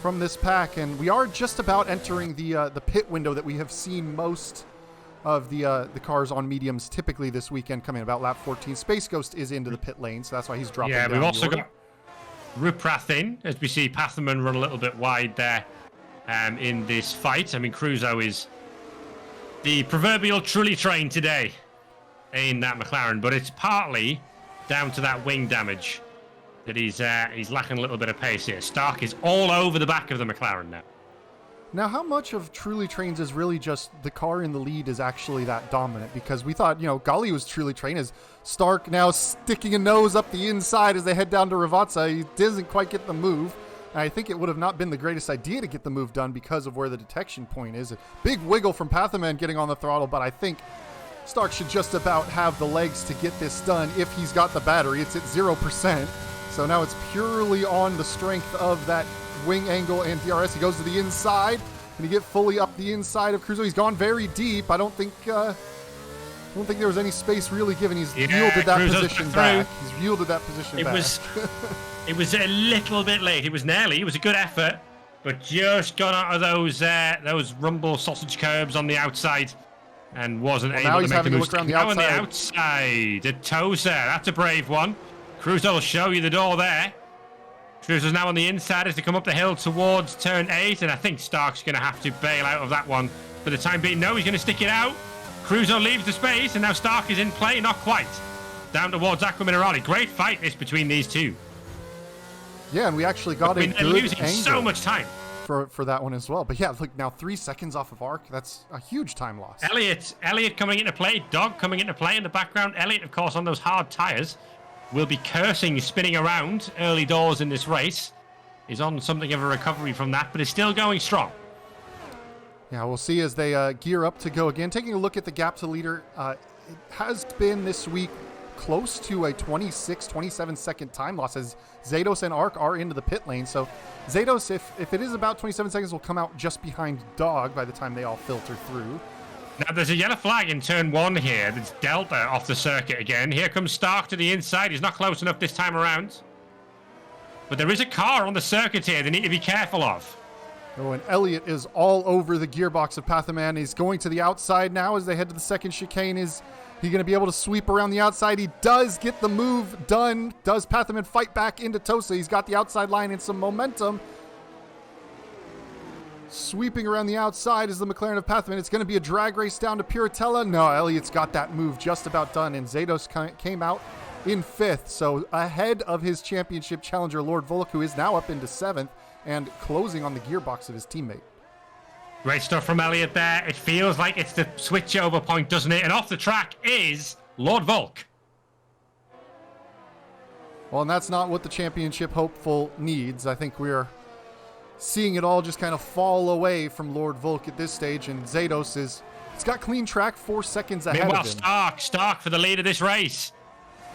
from this pack, and we are just about entering the pit window that we have seen most of the cars on mediums typically this weekend coming about lap 14. Space Ghost is into the pit lane, so that's why he's dropping down. Yeah, we've also order. got Ruprath in, as we see Patherman run a little bit wide there in this fight. I mean, Cruzo is the proverbial truly trained today in that McLaren, but it's partly down to that wing damage that he's lacking a little bit of pace here. Stark is all over the back of the McLaren now. Now, how much of Truly Trains is really just the car in the lead is actually that dominant? Because we thought, Gali was Truly Trained. As Stark now sticking a nose up the inside as they head down to Ravazza. He doesn't quite get the move. And I think it would have not been the greatest idea to get the move done because of where the detection point is. A big wiggle from Pathaman getting on the throttle, but I think Stark should just about have the legs to get this done if he's got the battery. It's at 0%. So now it's purely on the strength of that wing angle and DRS. He goes to the inside. Can he get fully up the inside of Cruzo? He's gone very deep. I don't think there was any space really given. He's yielded that Cruzo's position back. He's yielded that position back. It was a little bit late. It was nearly. It was a good effort, but just got out of those rumble sausage curbs on the outside and wasn't able to make the move. Now on the outside, a Tosa. That's a brave one. Cruzo will show you the door there. Cruzo's now on the inside as they come up the hill towards turn 8, and I think Stark's going to have to bail out of that one for the time being. No, he's going to stick it out. Cruzo leaves the space, and now Stark is in play. Not quite. Down towards Aqua Minerale. Great fight this between these two. Yeah, and we actually got a good losing angle so much time for that one as well. But yeah, look, now 3 seconds off of Arc. That's a huge time loss. Elliott coming into play. Dog coming into play in the background. Elliott, of course, on those hard tyres. Will be cursing spinning around early doors in this race. He's on something of a recovery from that, but is still going strong. Yeah, we'll see as they gear up to go again. Taking a look at the gap to leader, it has been this week close to a 27 second time loss as Zados and Arc are into the pit lane. So Zados, if it is about 27 seconds, will come out just behind Dog by the time they all filter through. Now, there's a yellow flag in turn 1 here. There's Delta off the circuit again. Here comes Stark to the inside. He's not close enough this time around. But there is a car on the circuit here they need to be careful of. Oh, and Elliott is all over the gearbox of Pathaman. He's going to the outside now as they head to the second chicane. Is he going to be able to sweep around the outside? He does get the move done. Does Pathaman fight back into Tosa? He's got the outside line and some momentum. Sweeping around the outside is the McLaren of Pathaman. It's going to be a drag race down to Puritella. No, Elliott's got that move just about done, and Zados came out in 5th, so ahead of his championship challenger, Lord Volk, who is now up into 7th and closing on the gearbox of his teammate. Great stuff from Elliott there. It feels like it's the switch-over point, doesn't it? And off the track is Lord Volk. Well, and that's not what the championship hopeful needs. I think we're seeing it all just kind of fall away from Lord Volk at this stage, and Zados it's got clean track 4 seconds ahead of him. Stark for the lead of this race.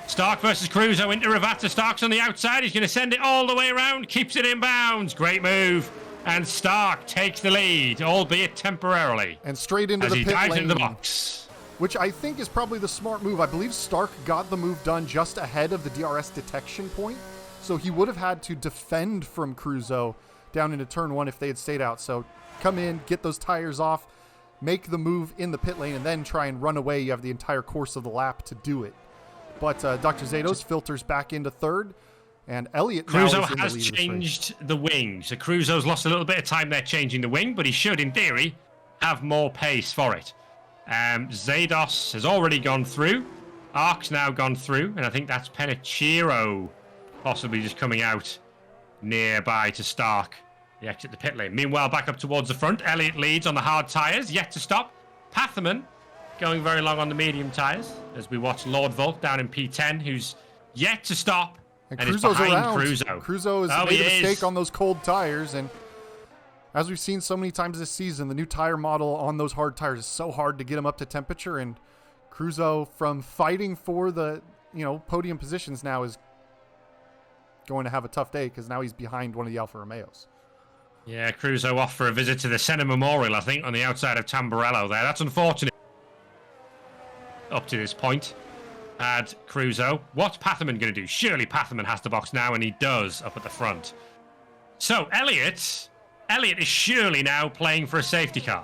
Stark versus Cruzo into Ravazza. Stark's on the outside. He's going to send it all the way around. Keeps it in bounds. Great move. And Stark takes the lead, albeit temporarily. And straight into the pit lane. As he dives into the box. Which I think is probably the smart move. I believe Stark got the move done just ahead of the DRS detection point. So he would have had to defend from Cruzo down into turn 1 if they had stayed out. So come in, get those tires off, make the move in the pit lane, and then try and run away. You have the entire course of the lap to do it. But Dr. Zados filters back into 3rd, and Elliott Cruzo has changed the wing. So Cruzo's lost a little bit of time there changing the wing, but he should, in theory, have more pace for it. Zados has already gone through. Arc's now gone through, and I think that's Penichiro possibly just coming out nearby to Stark. They exit the pit lane. Meanwhile, back up towards the front, Elliott leads on the hard tyres, yet to stop. Pathaman going very long on the medium tyres as we watch Lord Volk down in P10, who's yet to stop. And is Cruzo's behind around. Cruzo. Cruzo has made a mistake on those cold tires, and as we've seen so many times this season, the new tire model on those hard tires is so hard to get them up to temperature, and Cruzo, from fighting for the podium positions now, is going to have a tough day because now he's behind one of the Alfa Romeos. Yeah, Cruzo off for a visit to the Senna Memorial, I think, on the outside of Tamburello there. That's unfortunate. Up to this point, had Cruzo. What's Patherman going to do? Surely Patherman has the box now, and he does up at the front. So, Elliott is surely now playing for a safety car.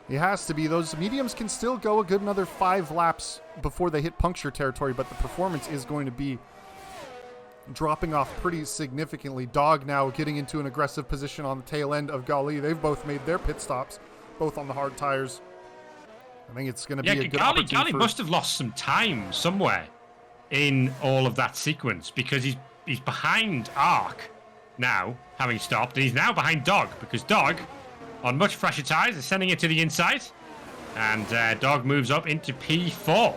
He has to be. Those mediums can still go a good another 5 laps before they hit puncture territory, but the performance is going to be dropping off pretty significantly. Dog now getting into an aggressive position on the tail end of Gali. They've both made their pit stops, both on the hard tires. I think it's going to be a good opportunity. Gali must have lost some time somewhere in all of that sequence because he's behind Arc now, having stopped, and he's now behind Dog because Dog, on much fresher tyres, is sending it to the inside, and Dog moves up into P4.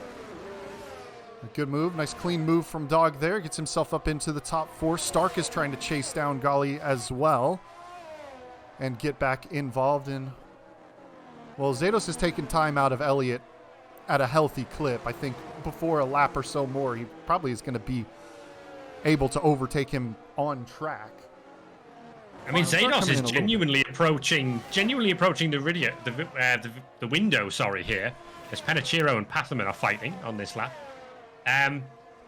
A good move, nice clean move from Dog there, gets himself up into the top 4. Stark is trying to chase down Gali as well and get back involved in. Well, Zados has taken time out of Elliott at a healthy clip. I think before a lap or so more, he probably is going to be able to overtake him on track. I mean, Zados is genuinely approaching the window. Sorry, here as Penichiro and Patherman are fighting on this lap.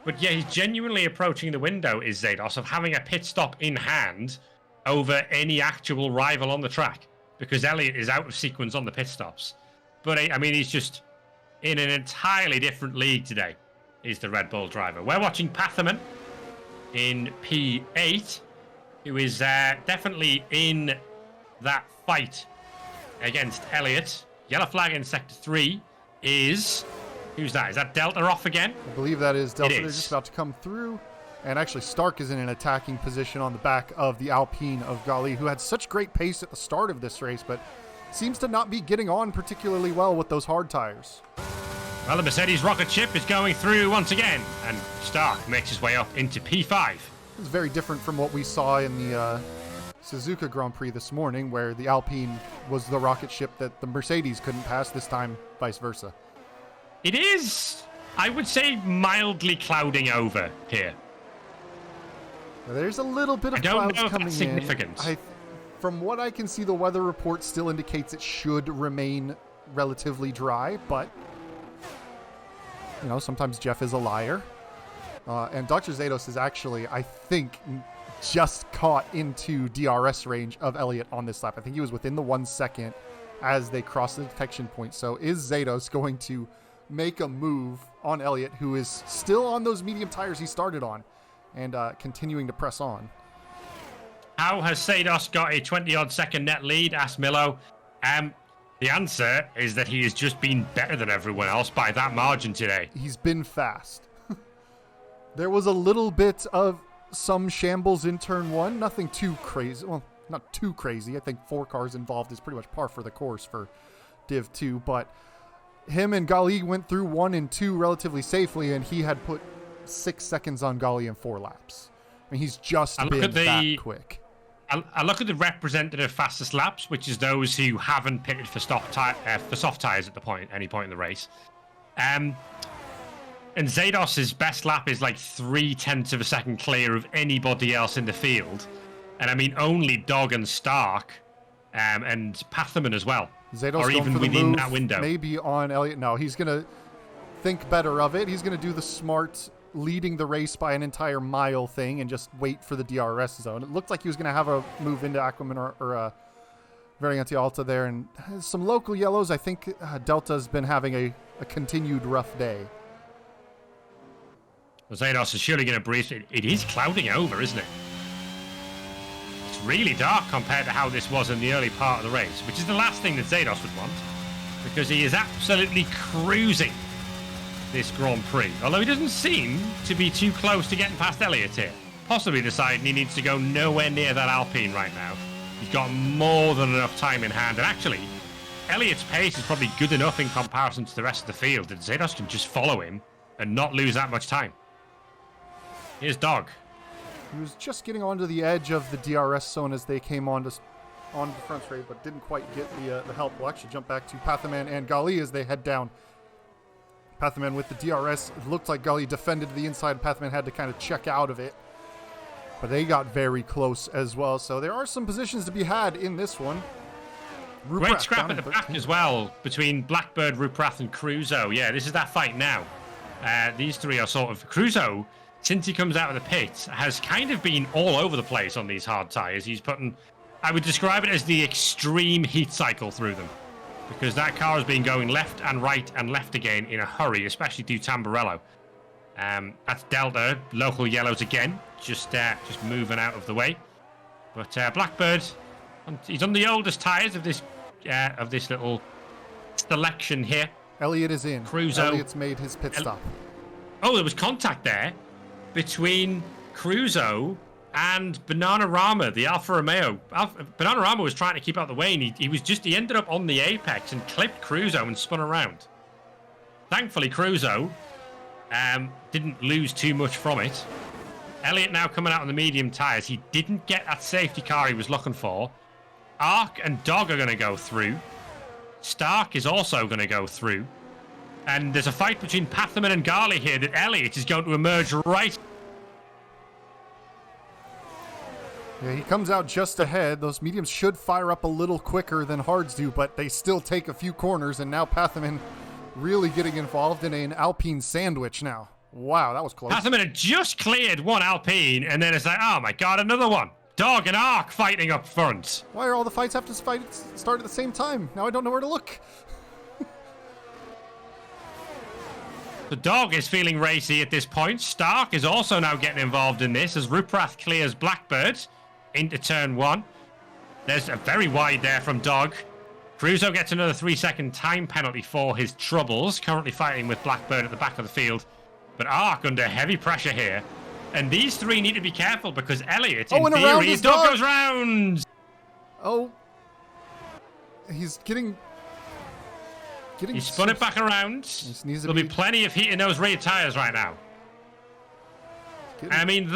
But yeah, he's genuinely approaching the window. Is Zados of having a pit stop in hand over any actual rival on the track because Elliott is out of sequence on the pit stops. But I mean, he's just in an entirely different league today. Is the Red Bull driver? We're watching Patherman in P8. Who is definitely in that fight against Elliott. Yellow flag in Sector 3 is... Who's that? Is that Delta off again? I believe that is Delta. They're just about to come through. And actually, Stark is in an attacking position on the back of the Alpine of Gali, who had such great pace at the start of this race, but seems to not be getting on particularly well with those hard tires. Well, the Mercedes rocket ship is going through once again, and Stark makes his way up into P5. It's very different from what we saw in the Suzuka Grand Prix this morning, where the Alpine was the rocket ship that the Mercedes couldn't pass, this time vice versa. It is, I would say, mildly clouding over here. There's a little bit of clouds coming that's significant. in. From what I can see, the weather report still indicates it should remain relatively dry, but sometimes Jeff is a liar. And Dr. Zados is actually, I think, just caught into DRS range of Elliott on this lap. I think he was within the 1 second as they crossed the detection point. So is Zados going to make a move on Elliott, who is still on those medium tires he started on and continuing to press on? How has Zados got a 20-odd second net lead? Asked Milo. The answer is that he has just been better than everyone else by that margin today. He's been fast. There was a little bit of some shambles in turn 1. Nothing too crazy. Well, not too crazy. I think 4 cars involved is pretty much par for the course for Div 2. But him and Gali went through 1 and 2 relatively safely, and he had put 6 seconds on Gali in 4 laps. I mean, he's just been that quick. I look at the representative fastest laps, which is those who haven't pitted for soft tires at any point in the race. And Zados' best lap is like 0.3 of a second clear of anybody else in the field. And I mean, only Dog and Stark and Patherman as well Zados are even within that window. Maybe on Elliott. No, he's going to think better of it. He's going to do the smart leading the race by an entire mile thing and just wait for the DRS zone. It looked like he was going to have a move into Aquaman or Variante Alta there. And some local yellows. I think Delta's been having a continued rough day. Zados is surely going to breeze. It is clouding over, isn't it? It's really dark compared to how this was in the early part of the race, which is the last thing that Zados would want, because he is absolutely cruising this Grand Prix. Although he doesn't seem to be too close to getting past Elliott here. Possibly deciding he needs to go nowhere near that Alpine right now. He's got more than enough time in hand. And actually, Elliot's pace is probably good enough in comparison to the rest of the field that Zados can just follow him and not lose that much time. Here's Dog. He was just getting onto the edge of the DRS zone as they came on the front straight, but didn't quite get the help. We'll actually jump back to Pathaman and Gali as they head down. Pathaman with the DRS. It looked like Gali defended the inside. Pathaman had to kind of check out of it. But they got very close as well. So there are some positions to be had in this one. Ruprath great scrap at the back as well between Blackbird, Ruprath, and Cruzo. Yeah, this is that fight now. These three are sort of... Cruzo, since he comes out of the pit, has kind of been all over the place on these hard tyres. He's putting... I would describe it as the extreme heat cycle through them. Because that car has been going left and right and left again in a hurry, especially through Tamburello. That's Delta, local yellows again, just moving out of the way. But Blackbird, he's on the oldest tyres of this little selection here. Elliot is in. Cruzo. Elliot's made his pit stop. Oh, there was contact there between Cruzo and Bananarama, the Alfa Romeo. Bananarama was trying to keep out the way, and he ended up on the apex and clipped Cruzo and spun around. Thankfully, Cruzo didn't lose too much from it. Elliot now coming out on the medium tyres. He didn't get that safety car he was looking for. Ark and Dog are going to go through. Stark is also going to go through. And there's a fight between Pathaman and Gali here that Elliot is going to emerge right. Yeah, he comes out just ahead. Those mediums should fire up a little quicker than hards do, but they still take a few corners, and now Pathaman really getting involved in an Alpine sandwich now. Wow, that was close. Pathaman had just cleared one Alpine, and then it's like, oh my god, another one. Dog and Ark fighting up front. Why are all the fights have to start at the same time? Now I don't know where to look. The Dog is feeling racy at this point. Stark is also now getting involved in this as Ruprath clears Blackbird into turn one. There's a very wide there from Dog. Cruzo gets another 3-second time penalty for his troubles. Currently fighting with Blackbird at the back of the field. But Ark under heavy pressure here. And these three need to be careful because Elliot, in theory, Dog goes round. Oh. He's getting... He spun it back around. There'll be plenty of heat in those rear tyres right now. I mean,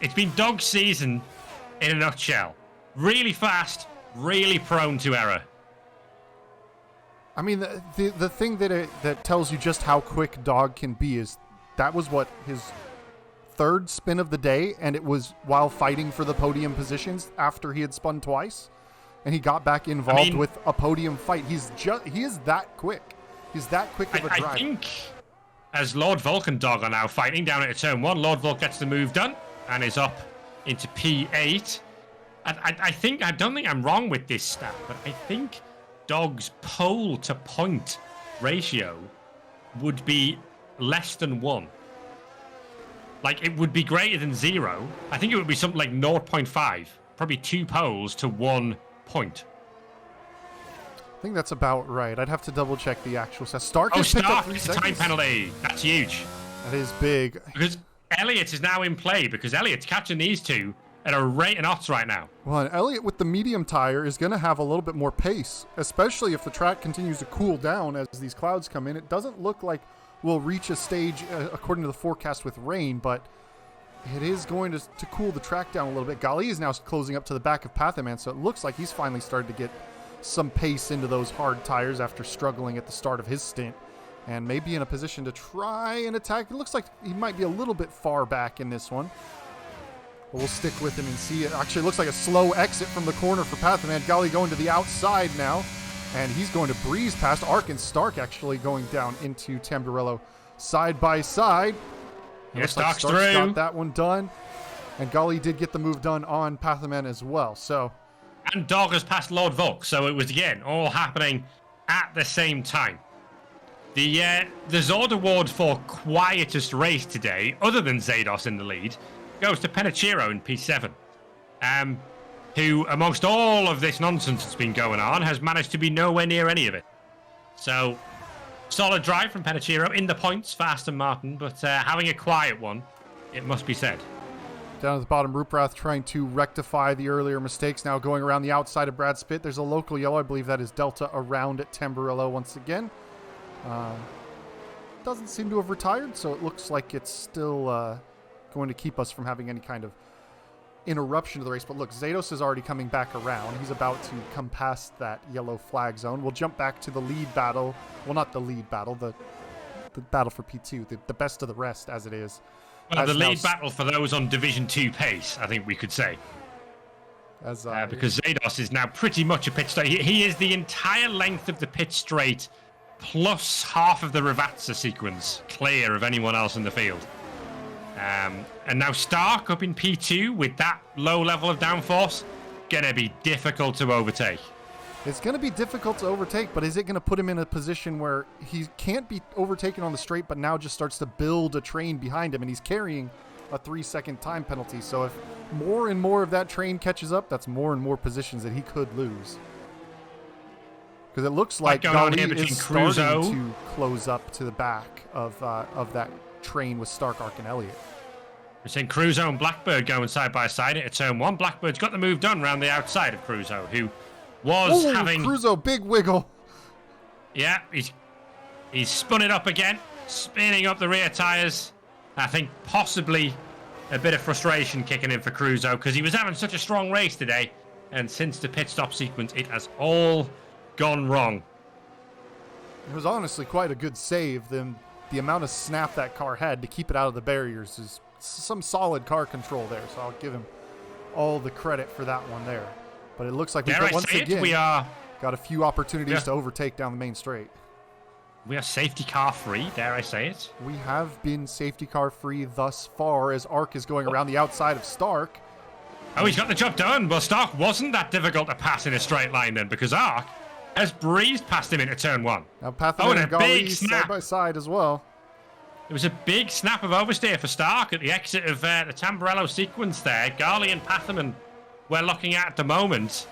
it's been Dog season in a nutshell. Really fast, really prone to error. I mean, the thing that tells you just how quick Dog can be is that was what his third spin of the day, and it was while fighting for the podium positions after he had spun twice, and he got back involved with a podium fight. He is that quick. He's that quick of a driver. I think as Lord Volk and Dog are now fighting down at turn one, Lord Volk gets the move done and is up into P8. I don't think I'm wrong with this stat, but I think Dog's pole to point ratio would be less than 1. Like, it would be greater than 0. I think it would be something like 0.5. Probably 2 poles to 1 point. I think that's about right. I'd have to double check the actual stat. Stark it's a seconds. time penalty. That's huge. That is big. Because Elliot is now in play, because Elliot's catching these two at a rate and odds right now. Well, and Elliot with the medium tire is going to have a little bit more pace, especially if the track continues to cool down as these clouds come in. It doesn't look like we'll reach a stage, according to the forecast, with rain, but it is going to cool the track down a little bit. Gali is now closing up to the back of Pathaman, so it looks like he's finally started to get some pace into those hard tires after struggling at the start of his stint, and maybe in a position to try and attack. It looks like he might be a little bit far back in this one. But we'll stick with him and see. It actually looks like a slow exit from the corner for Pathaman. Gali going to the outside now, and he's going to breeze past Ark and Stark, actually going down into Tamburello side by side. Yes, Stark's through. Got that one done, and Gali did get the move done on Pathaman as well. So, and Dog has passed Lord Volk, so it was again all happening at the same time. The Zord Award for quietest race today, other than Zados in the lead, goes to Penichiro in P7, who, amongst all of this nonsense that's been going on, has managed to be nowhere near any of it. So, solid drive from Penichiro in the points for Aston Martin, but having a quiet one, it must be said. Down at the bottom, Ruprath trying to rectify the earlier mistakes. Now going around the outside of Brad Spitt. There's a local yellow. I believe that is Delta around at Tamburello once again. Doesn't seem to have retired, so it looks like it's still going to keep us from having any kind of interruption to the race. But look, Zados is already coming back around. He's about to come past that yellow flag zone. We'll jump back to the lead battle. Well, not the lead battle, the battle for P2, the best of the rest as it is. Well, the lead battle for those on Division 2 pace, I think we could say. Because Zados is now pretty much a pit straight. He is the entire length of the pit straight plus half of the Ravazza sequence clear of anyone else in the field. And now Stark up in P2 with that low level of downforce, gonna be difficult to overtake. It's going to be difficult to overtake, but is it going to put him in a position where he can't be overtaken on the straight, but now just starts to build a train behind him, and he's carrying a 3-second time penalty. So if more and more of that train catches up, that's more and more positions that he could lose. Because it looks like Gali is starting to close up to the back of that train with Stark, Ark, and Elliott. We're seeing Crusoe and Blackbird going side by side at turn 1. Blackbird's got the move done around the outside of Crusoe, who was having... Crusoe, big wiggle. Yeah, he's spun it up again, spinning up the rear tyres. I think possibly a bit of frustration kicking in for Crusoe because he was having such a strong race today. And since the pit stop sequence, it has all gone wrong. It was honestly quite a good save. The amount of snap that car had to keep it out of the barriers is some solid car control there. So I'll give him all the credit for that one there. But it looks like we've got, once again, got a few opportunities to overtake down the main straight. We are safety car free, dare I say it? We have been safety car free thus far as Ark is going around the outside of Stark. Oh, he's got the job done. Well, Stark wasn't that difficult to pass in a straight line then because Ark has breezed past him into turn 1. Now Pathaman and Gali side by side as well. It was a big snap of oversteer for Stark at the exit of the Tamburello sequence there. Gali and Pathaman we're looking at the moment.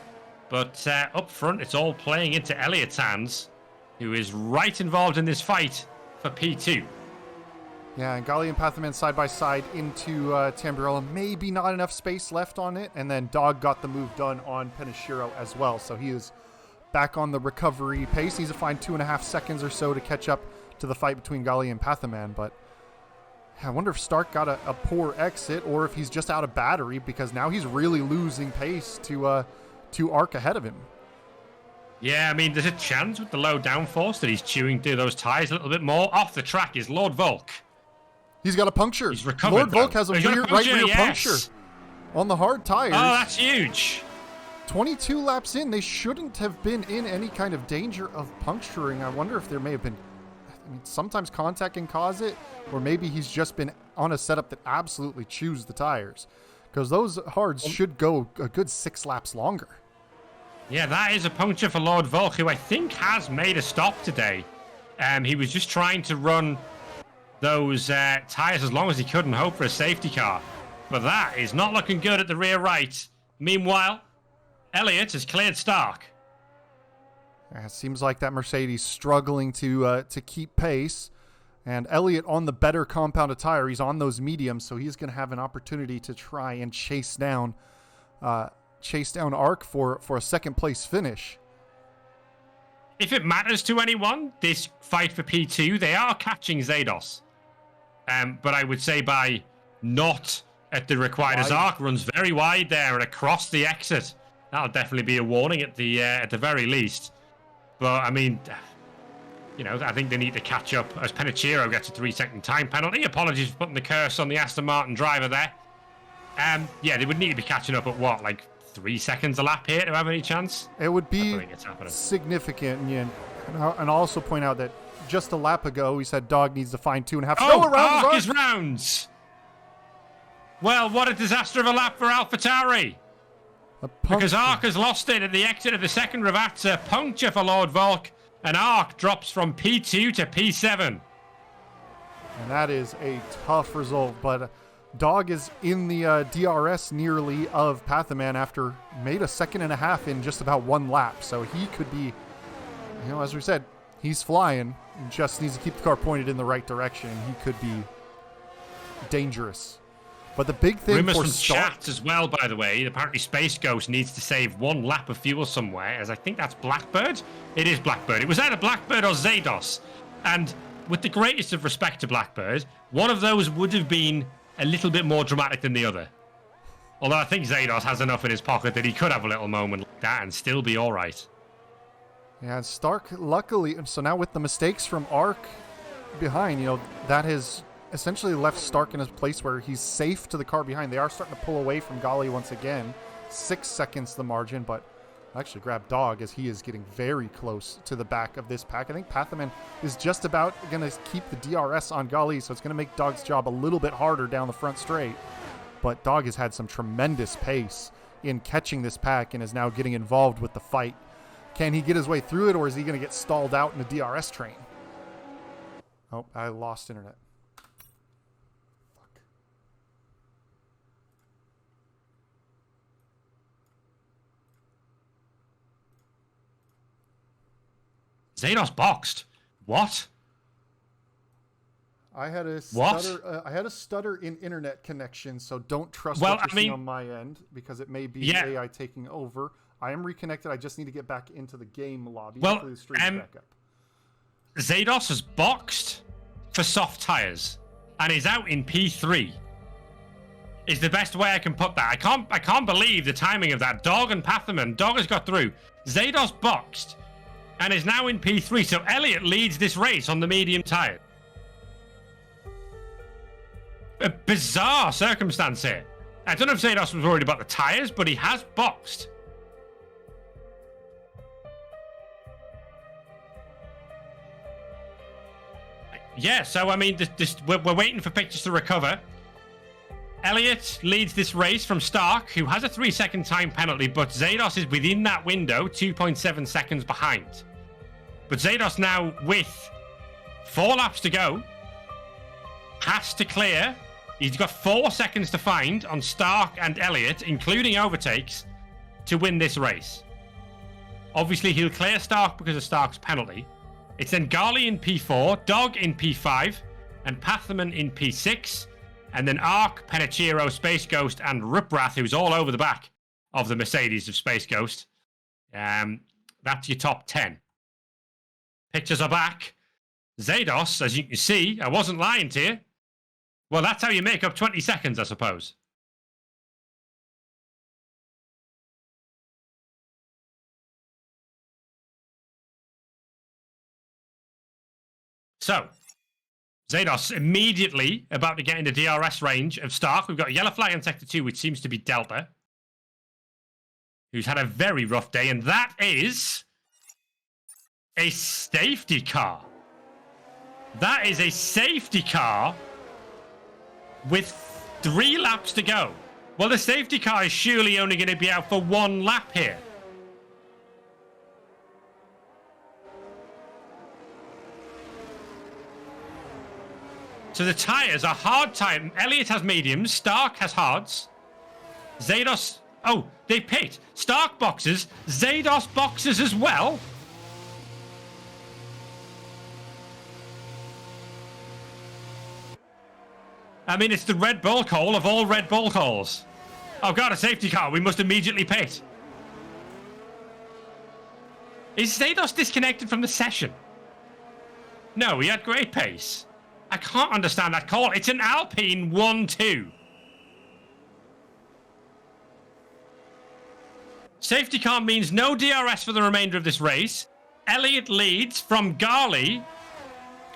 But up front, it's all playing into Elliott's hands, who is right involved in this fight for P2. Yeah, and Gali and Pathaman side by side into Tamburello. Maybe not enough space left on it. And then Dog got the move done on Penashiro as well. So he is back on the recovery pace. Needs to find 2.5 seconds or so to catch up to the fight between Gali and Pathaman. But I wonder if Stark got a poor exit or if he's just out of battery because now he's really losing pace to Ark ahead of him. Yeah, I mean, there's a chance with the low downforce that he's chewing through those tyres a little bit more. Off the track is Lord Volk. He's got a puncture. He's recovered, Lord Volk has a right rear puncture on the hard tires. Oh, that's huge. 22 laps in, they shouldn't have been in any kind of danger of puncturing. I wonder if there may have been... I mean, sometimes contact can cause it, or maybe he's just been on a setup that absolutely chews the tires. Because those hards should go a good 6 laps longer. Yeah, that is a puncture for Lord Volk, who I think has made a stop today. He was just trying to run those tires as long as he could and hope for a safety car. But that is not looking good at the rear right. Meanwhile, Elliott has cleared Stark. It seems like that Mercedes struggling to keep pace. And Elliott on the better compounded tire. He's on those mediums, so he's going to have an opportunity to try and chase down Ark for a second place finish. If it matters to anyone, this fight for P2, they are catching Zados. But I would say by not at the required, as Ark runs very wide there and across the exit. That'll definitely be a warning at the very least. But I mean, you know, I think they need to catch up as Penachiro gets a 3-second time penalty. Apologies for putting the curse on the Aston Martin driver there. Yeah, they would need to be catching up at what, like 3 seconds a lap here to have any chance? It would be significant. Yeah. And I'll also point out that just a lap ago, we said Dog needs to find 2.5. Oh, Ark is rounds. Well, what a disaster of a lap for AlphaTauri. Because Ark has lost it at the exit of the second Ravazza. Puncture for Lord Volk. And Ark drops from P2 to P7. And that is a tough result. But Dog is in the DRS nearly of Pathaman after made a 1.5 seconds in just about 1 lap. So he could be, you know, as we said, he's flying. He just needs to keep the car pointed in the right direction. He could be dangerous. But the big thing Rumors for from Stark... chat as well, by the way. Apparently Space Ghost needs to save 1 lap of fuel somewhere, as I think that's Blackbird. It is Blackbird. It was either Blackbird or Zados. And with the greatest of respect to Blackbird, one of those would have been a little bit more dramatic than the other. Although I think Zados has enough in his pocket that he could have a little moment like that and still be all right. Yeah, Stark, luckily... So now with the mistakes from Ark behind, that has essentially left Stark in a place where he's safe to the car behind. They are starting to pull away from Gali once again. 6 seconds the margin, but I'll actually grab Dog as he is getting very close to the back of this pack. I think Pathaman is just about going to keep the DRS on Gali, so it's going to make Dog's job a little bit harder down the front straight. But Dog has had some tremendous pace in catching this pack and is now getting involved with the fight. Can he get his way through it, or is he going to get stalled out in a DRS train? Oh, I lost internet. Fuck. Zados boxed. What? I had a stutter in internet connection, so don't trust what you're seeing on my end, because it may be AI taking over. I am reconnected. I just need to get back into the game lobby. Well, the stream is back up. Zados has boxed for soft tires and is out in P3. Is the best way I can put that. I can't believe the timing of that. Dog and Pathaman. Dog has got through. Zados boxed and is now in P3. So Elliott leads this race on the medium tire. A bizarre circumstance here. I don't know if Zados was worried about the tires, but he has boxed. Yeah, so I mean, we're waiting for pictures to recover. Elliott leads this race from Stark, who has a 3-second time penalty, but Zados is within that window, 2.7 seconds behind. But Zados now, with 4 laps to go, has to clear. He's got 4 seconds to find on Stark and Elliott, including overtakes, to win this race. Obviously, he'll clear Stark because of Stark's penalty. It's then Gali in P4, Dog in P5, and Pathaman in P6, and then Ark, Penichiro, Space Ghost, and Ruprath, who's all over the back of the Mercedes of Space Ghost. That's your top 10. Pictures are back. Zados, as you can see, I wasn't lying to you. Well, that's how you make up 20 seconds, I suppose. So, Zados immediately about to get in the DRS range of Stark. We've got a yellow flag in Sector 2, which seems to be Delta, who's had a very rough day, and that is a safety car. That is a safety car with 3 laps to go. Well, the safety car is surely only going to be out for 1 lap here. So the tyres are hard tyre. Elliott has mediums. Stark has hards. Zados... Oh, they pit. Stark boxes. Zados boxes as well. I mean, it's the Red Bull call of all Red Bull calls. Oh, God, a safety car. We must immediately pit. Is Zados disconnected from the session? No, he had great pace. I can't understand that call. It's an Alpine 1-2. Safety car means no DRS for the remainder of this race. Elliott leads from Gali,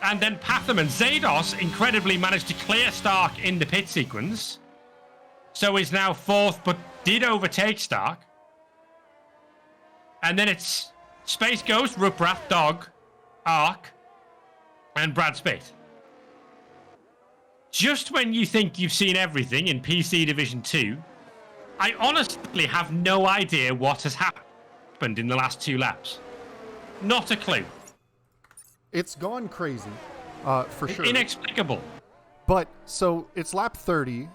and then Pathaman. Zados incredibly managed to clear Stark in the pit sequence, so is now 4th, but did overtake Stark. And then it's Space Ghost, Ruprath, Dog, Ark, and Brad Spitt. Just when you think you've seen everything in PC Division 2, I honestly have no idea what has happened in the last 2 laps. Not a clue. It's gone crazy, for sure. Inexplicable. But, so, it's lap 30.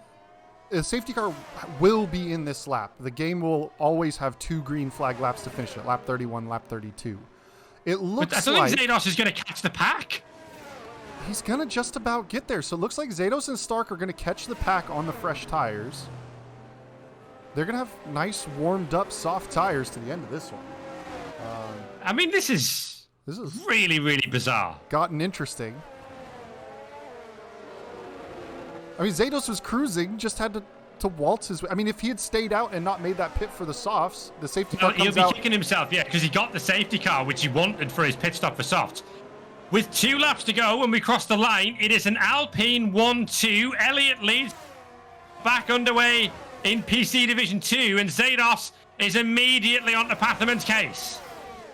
The safety car will be in this lap. The game will always have 2 green flag laps to finish it. Lap 31, lap 32. It looks like... I don't think Zados is going to catch the pack. he's going to just about get there. So it looks like Zados and Stark are going to catch the pack on the fresh tires. They're going to have nice, warmed-up, soft tires to the end of this one. I mean, this is really, really bizarre. Gotten interesting. I mean, Zados was cruising, just had to waltz his way. I mean, if he had stayed out and not made that pit for the softs, the safety car comes out. He'll be kicking himself, yeah, because he got the safety car, which he wanted for his pit stop for softs. With 2 laps to go when we cross the line, it is an Alpine 1-2. Elliott leads back underway in PC Division 2, and Zados is immediately onto Patherman's case.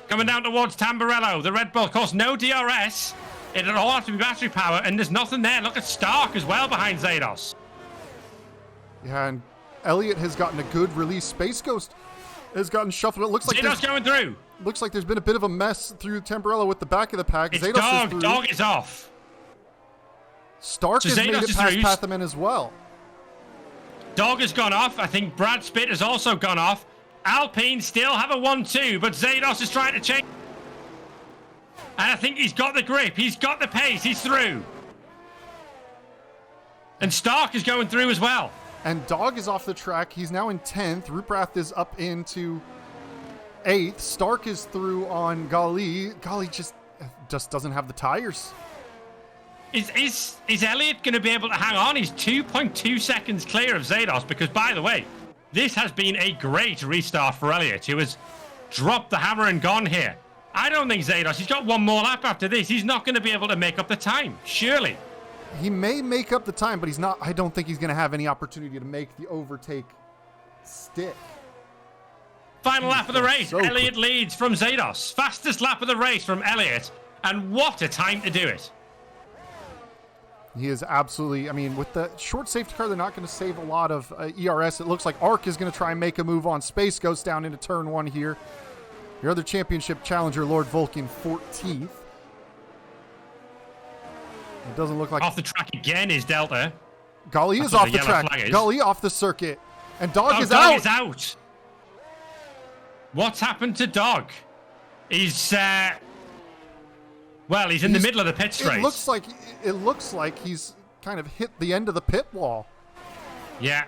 Coming down towards Tamburello, the Red Bull, of course, no DRS. It'll all have to be battery power, and there's nothing there. Look at Stark as well behind Zados. Yeah, and Elliott has gotten a good release. Space Ghost has gotten shuffled. It looks like Zados going through. Looks like there's been a bit of a mess through Tamburello with the back of the pack. It's Zados Dog. is through. Dog is off. Stark has made it past Patherman as well. Dog has gone off. I think Brad Spitt has also gone off. Alpine still have a 1-2, but Zados is trying to change. And I think he's got the grip. He's got the pace. He's through. And Stark is going through as well. And Dog is off the track. He's now in 10th. Ruprath is up into 8th. Stark is through on Gali. Gali just doesn't have the tires. Is Elliott going to be able to hang on? He's 2.2 seconds clear of Zados because, by the way, this has been a great restart for Elliott, who has dropped the hammer and gone here. I don't think Zados, he's got one more lap after this. He's not going to be able to make up the time, surely. He may make up the time, but he's not. I don't think he's going to have any opportunity to make the overtake stick. Final lap of the race. So Elliott leads from Zados. Fastest lap of the race from Elliott. And what a time to do it. He is absolutely, I mean, with the short safety car, they're not going to save a lot of ERS. It looks like Arc is going to try and make a move on. Space goes down into turn 1 here. Your other championship challenger, Lord Vulcan, 14th. It doesn't look like... Off the track again is Delta. Gali is off the track. Gali off the circuit. And Dog is out. Dog is out. What's happened to Dog? He's... Well, he's in the middle of the pit straight. It looks like he's kind of hit the end of the pit wall. Yeah.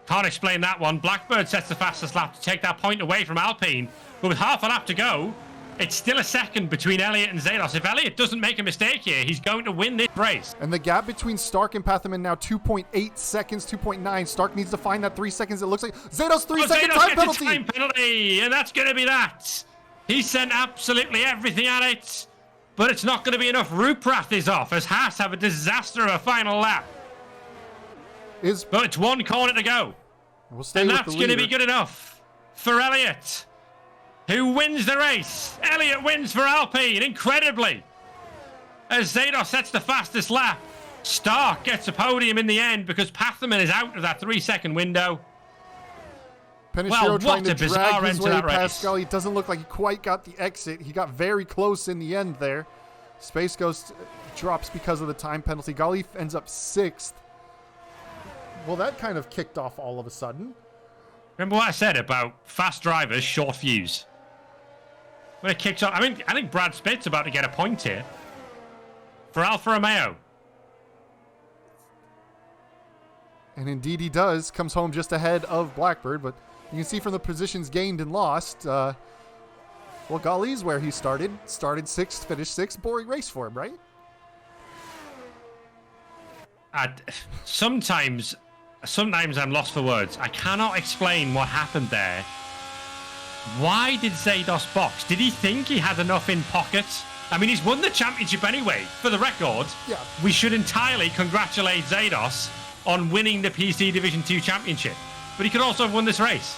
Can't explain that one. Blackbird sets the fastest lap to take that point away from Alpine. But with half a lap to go, it's still a second between Elliott and Zados. If Elliott doesn't make a mistake here, he's going to win this race. And the gap between Stark and Patherman now 2.8 seconds, 2.9. Stark needs to find that 3 seconds. It looks like Zados 3-second time penalty. Time penalty, and that's going to be that. He sent absolutely everything at it. But it's not going to be enough. Ruprath is off as Haas have a disaster of a final lap. But it's one corner to go. And that's going to be good enough for Elliott, who wins the race. Elliott wins for Alpine, incredibly. As Zados sets the fastest lap, Stark gets a podium in the end because Patherman is out of that 3-second window. Penishiro trying to drag his way past Gali. It doesn't look like he quite got the exit. He got very close in the end there. Space Ghost drops because of the time penalty. Gali ends up 6th. Well, that kind of kicked off all of a sudden. Remember what I said about fast drivers, short fuse? When it kicks off, I think Brad Spitt's about to get a point here for Alfa Romeo. And indeed he does. Comes home just ahead of Blackbird, but you can see from the positions gained and lost, well, Gali's where he started. Started 6th, finished 6th. Boring race for him, right? Sometimes I'm lost for words. I cannot explain what happened there. Why did Zados box? Did he think he had enough in pocket? I mean, he's won the championship anyway. For the record, yeah. We should entirely congratulate Zados on winning the PC Division 2 championship. But he could also have won this race.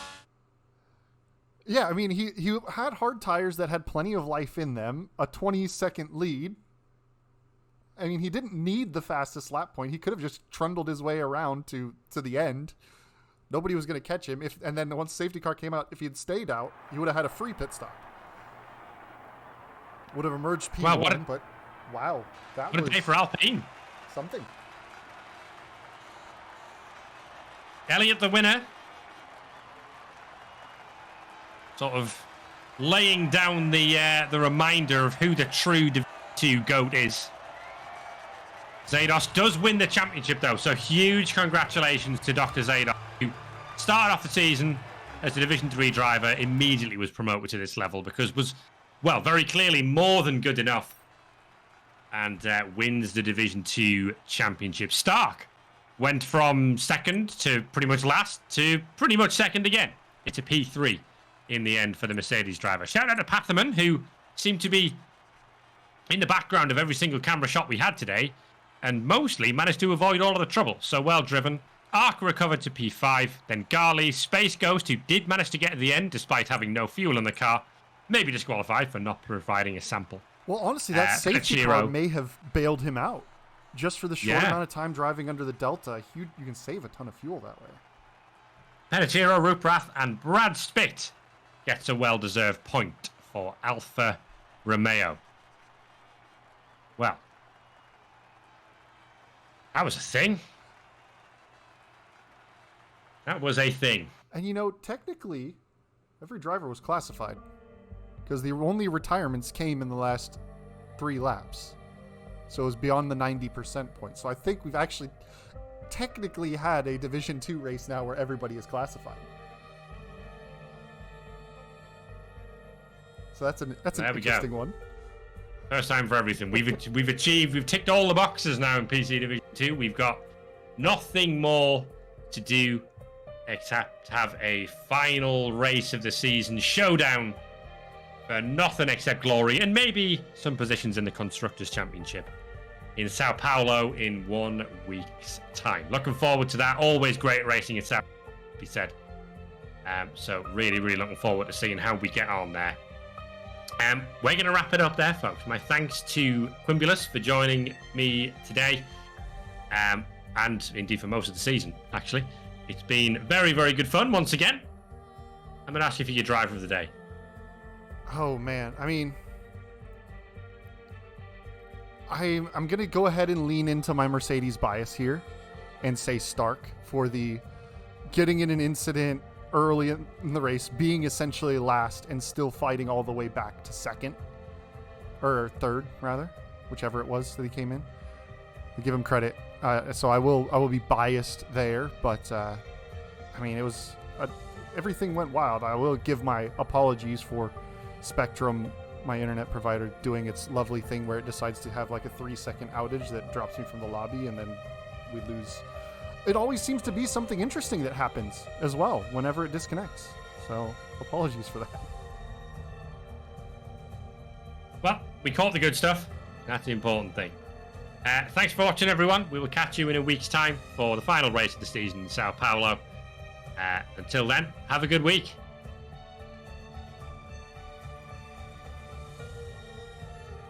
Yeah, I mean, he had hard tires that had plenty of life in them, a 20-second lead. I mean, he didn't need the fastest lap point. He could have just trundled his way around to the end. Nobody was going to catch him. And then once safety car came out, if he had stayed out, he would have had a free pit stop. Would have emerged P1, but wow. That what a day for Alpine. Something. Elliott the winner. Sort of laying down the reminder of who the true Division 2 GOAT is. Zados does win the championship, though, so huge congratulations to Dr. Zados, who started off the season as a Division 3 driver, immediately was promoted to this level because was, well, very clearly more than good enough, and wins the Division 2 championship. Stark went from second to pretty much last to pretty much second again. It's a P3 in the end for the Mercedes driver. Shout out to Patherman, who seemed to be in the background of every single camera shot we had today, and mostly managed to avoid all of the trouble. So well driven. Ark recovered to P5, then Garley, Space Ghost, who did manage to get to the end despite having no fuel in the car, maybe disqualified for not providing a sample. Well, honestly, that safety car may have bailed him out. Just for the short amount of time driving under the Delta, you can save a ton of fuel that way. Penachiro, Ruprath, and Brad Spitt gets a well-deserved point for Alfa Romeo. Well, that was a thing. That was a thing. And you know, technically, every driver was classified because the only retirements came in the last 3 laps. So it was beyond the 90% point. So I think we've actually technically had a Division 2 race now where everybody is classified. So that's an interesting one. First time for everything. We've ticked all the boxes now in PC Division 2. We've got nothing more to do except have a final race of the season showdown for nothing except glory and maybe some positions in the Constructors' Championship in Sao Paulo in 1 week's time. Looking forward to that. Always great racing in Sao Paulo, be said. So really, really looking forward to seeing how we get on there. We're going to wrap it up there, folks. My thanks to Quimbulus for joining me today, and indeed for most of the season, actually. It's been very, very good fun once again. I'm going to ask you for your driver of the day. Oh, man. I mean, I'm going to go ahead and lean into my Mercedes bias here and say Stark for the getting in an incident early in the race, being essentially last and still fighting all the way back to second or third, rather, whichever it was that he came in. I give him credit. So I will be biased there, but I mean, it was everything went wild. I will give my apologies for Spectrum, my internet provider, doing its lovely thing where it decides to have like a 3-second outage that drops me from the lobby and then we lose. It always seems to be something interesting that happens as well whenever it disconnects. So apologies for that. Well, we caught the good stuff. That's the important thing. Thanks for watching, everyone. We will catch you in a week's time for the final race of the season in Sao Paulo. Until then, have a good week.